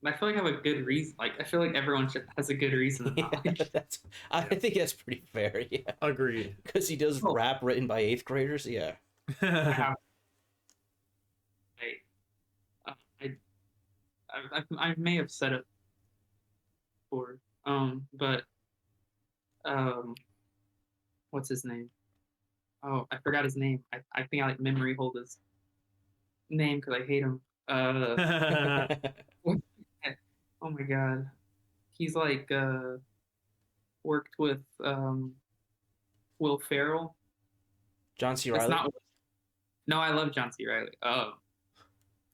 have a good reason. Like, I feel like everyone has a good reason to not like it. I think that's pretty fair, yeah. Agreed. Because he does rap written by 8th graders, yeah. I may have said it before, but what's his name? Oh, I forgot his name. I think I like memory hold his name because I hate him. Oh my god, he's like worked with Will Ferrell. John C. That's Reilly? not. No, I love John C. Reilly. Oh.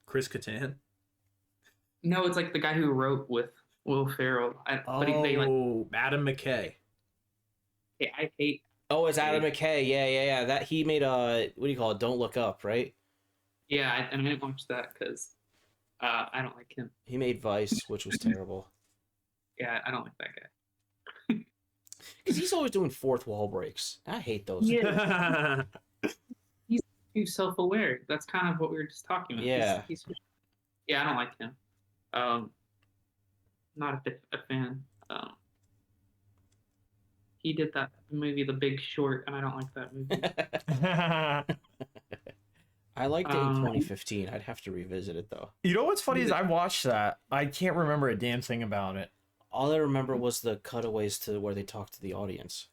Chris Kattan. No, it's like the guy who wrote with Will Ferrell. They like, Adam McKay. I hate. Oh, it's Adam McKay. Yeah. That he made what do you call it? Don't Look Up, right? Yeah, and I didn't watch that because I don't like him. He made Vice, which was terrible. Yeah, I don't like that guy. Because he's always doing fourth wall breaks. I hate those. Yeah, he's too self-aware. That's kind of what we were just talking about. Yeah. Yeah, I don't like him. Not a fan. He did that movie, The Big Short, and I don't like that movie. I liked it in 2015. I'd have to revisit it, though. You know what's funny is I watched that. I can't remember a damn thing about it. All I remember was the cutaways to where they talked to the audience.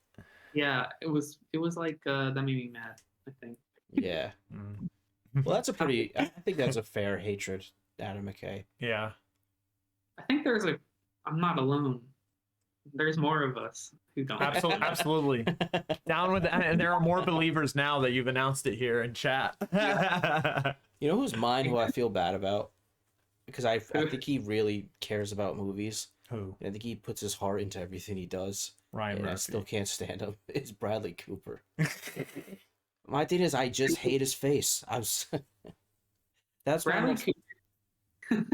Yeah, it was like that made me mad, I think. Yeah. Well, that's a pretty... I think that's a fair hatred, Adam McKay. Yeah. I think I'm not alone. There's more of us who don't. Absolutely. Down with that. And there are more believers now that you've announced it here in chat. You know who's mine who I feel bad about? Because I think he really cares about movies. Who? And I think he puts his heart into everything he does. Ryan and Murphy. I still can't stand him. It's Bradley Cooper. My thing is, I just hate his face. That's Bradley Cooper.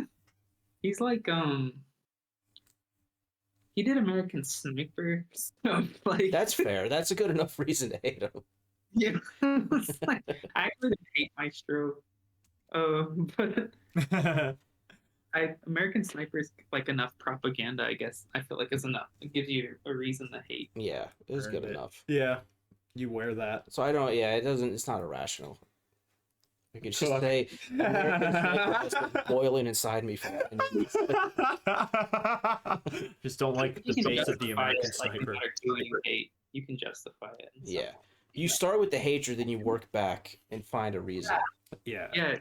He's like he did American Sniper. So like That's fair. That's a good enough reason to hate him. Yeah. Like, I actually hate Maestro. But American Sniper is like enough propaganda, I guess. I feel like is enough. It gives you a reason to hate. Yeah, it was good enough. Yeah. You wear that. So I don't. Yeah, it's not irrational. I could just say American Sniper has been boiling inside me for. Just don't like the You can face of the justify American it, like, no Sniper. matter who you hate, you can justify it. Yeah. You start with the hatred, then you work back and find a reason. Yeah. Yeah.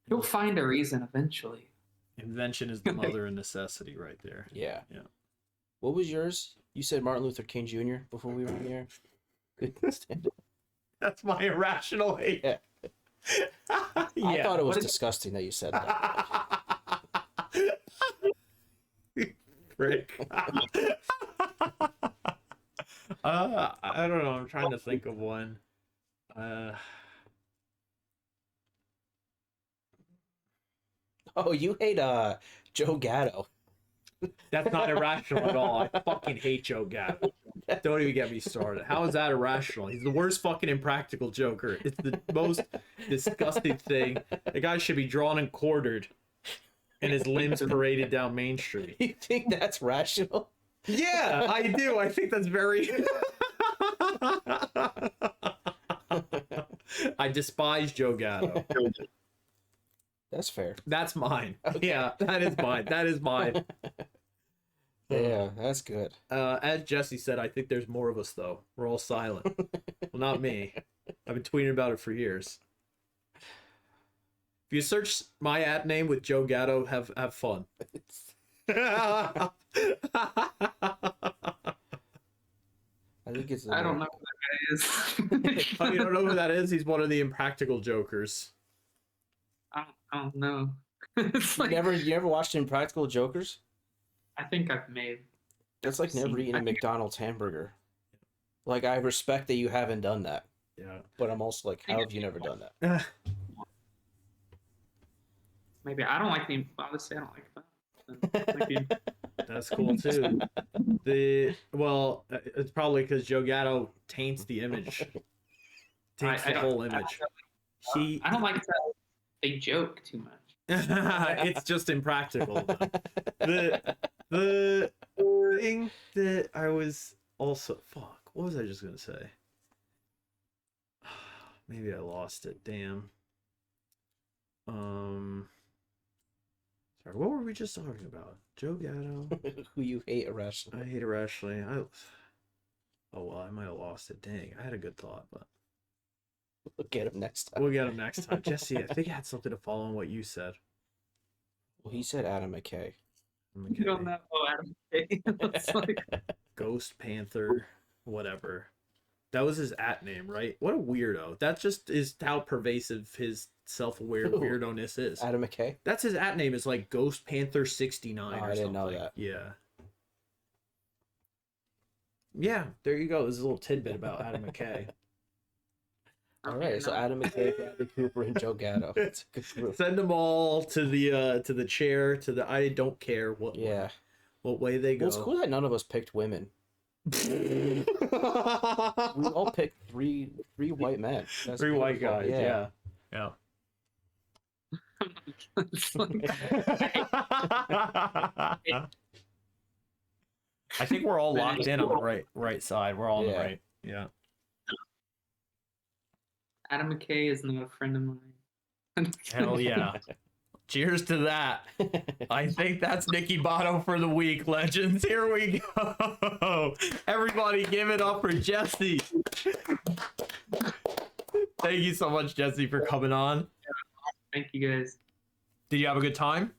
You'll find a reason eventually. Invention is the mother of necessity right there. Yeah. Yeah. What was yours? You said Martin Luther King Jr. before we were in here. That's my irrational hate. Yeah. Yeah. I thought it was disgusting that you said that. Frick. I don't know. I'm trying to think of one. Oh, you hate Joe Gatto. That's not irrational at all. I fucking hate Joe Gatto. Don't even get me started. How is that irrational? He's the worst fucking impractical Joker. It's the most disgusting thing. The guy should be drawn and quartered and his limbs paraded down Main Street. You think that's rational? Yeah, I do. I think that's very... I despise Joe Gatto. That's fair. That's mine. Okay. Yeah, that is mine. That is mine. Yeah, that's good. As Jesse said, I think there's more of us, though. We're all silent. Well, not me. I've been tweeting about it for years. If you search my app name with Joe Gatto, have fun. I think it's. I don't know who that guy is. Oh, you don't know who that is? He's one of the impractical Jokers. I don't know. It's like, You never watched Impractical Jokers? I think I've made. That's like never eating a McDonald's hamburger. Like, I respect that you haven't done that. Yeah. But I'm also like, how have you never done that? Maybe I don't like the. Obviously, I don't like that. Maybe. That's cool too. It's probably because Joe Gatto taints the image. Taints the whole image. I don't like that they joke too much. It's just impractical. The thing that I was also what was I just gonna say? Maybe I lost it. Damn. Sorry, what were we just talking about? Joe Gatto. Who you hate irrationally. I hate irrationally. Oh well, I might have lost it. Dang, I had a good thought, but We'll get him next time. we'll get him next time. Jesse, I think I had something to follow on what you said. Well, he said Adam McKay. You don't know. Oh, Adam. It's like, Ghost Panther, whatever. That was his at name, right? What a weirdo. That just is how pervasive his self-aware Ooh. weirdo-ness is. Adam McKay? That's his at name, is like Ghost Panther 69 or I didn't know something. that. Yeah. Yeah, there you go. This is a little tidbit about Adam McKay. All right, so Adam McKay, Bradley Cooper, and Joe Gatto. It's a good group. Send them all to the chair, to the I don't care what way they go. Well, it's cool that none of us picked women. We all picked three white men. That's Three white beautiful. guys, yeah. It's like, I think we're all locked in on the right side. We're all on the Yeah. right. Yeah. Adam McKay is not a friend of mine. Hell yeah. Cheers to that. I think that's NickyBato for the week, legends. Here we go. Everybody give it up for Jesse. Thank you so much, Jesse, for coming on. Thank you guys. Did you have a good time?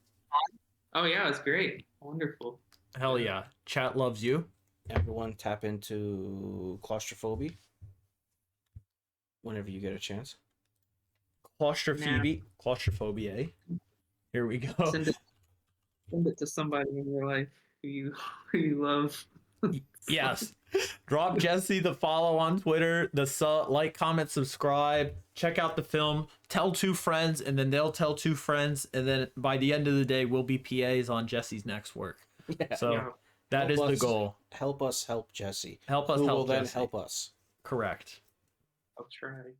Oh yeah, it was great. Wonderful. Hell yeah. Chat loves you. Everyone tap into Claustrophobie whenever you get a chance. Claustrophobia. Here we go. Send it to somebody in your life who you love. Yes. Drop Jesse the follow on Twitter, like, comment, subscribe, check out the film, tell 2 friends, and then they'll tell 2 friends, and then by the end of the day, we'll be PAs on Jesse's next work. Yeah. So that is the goal. Help us help Jesse. Help us Who help will then Jesse. help us. Correct. I'll try.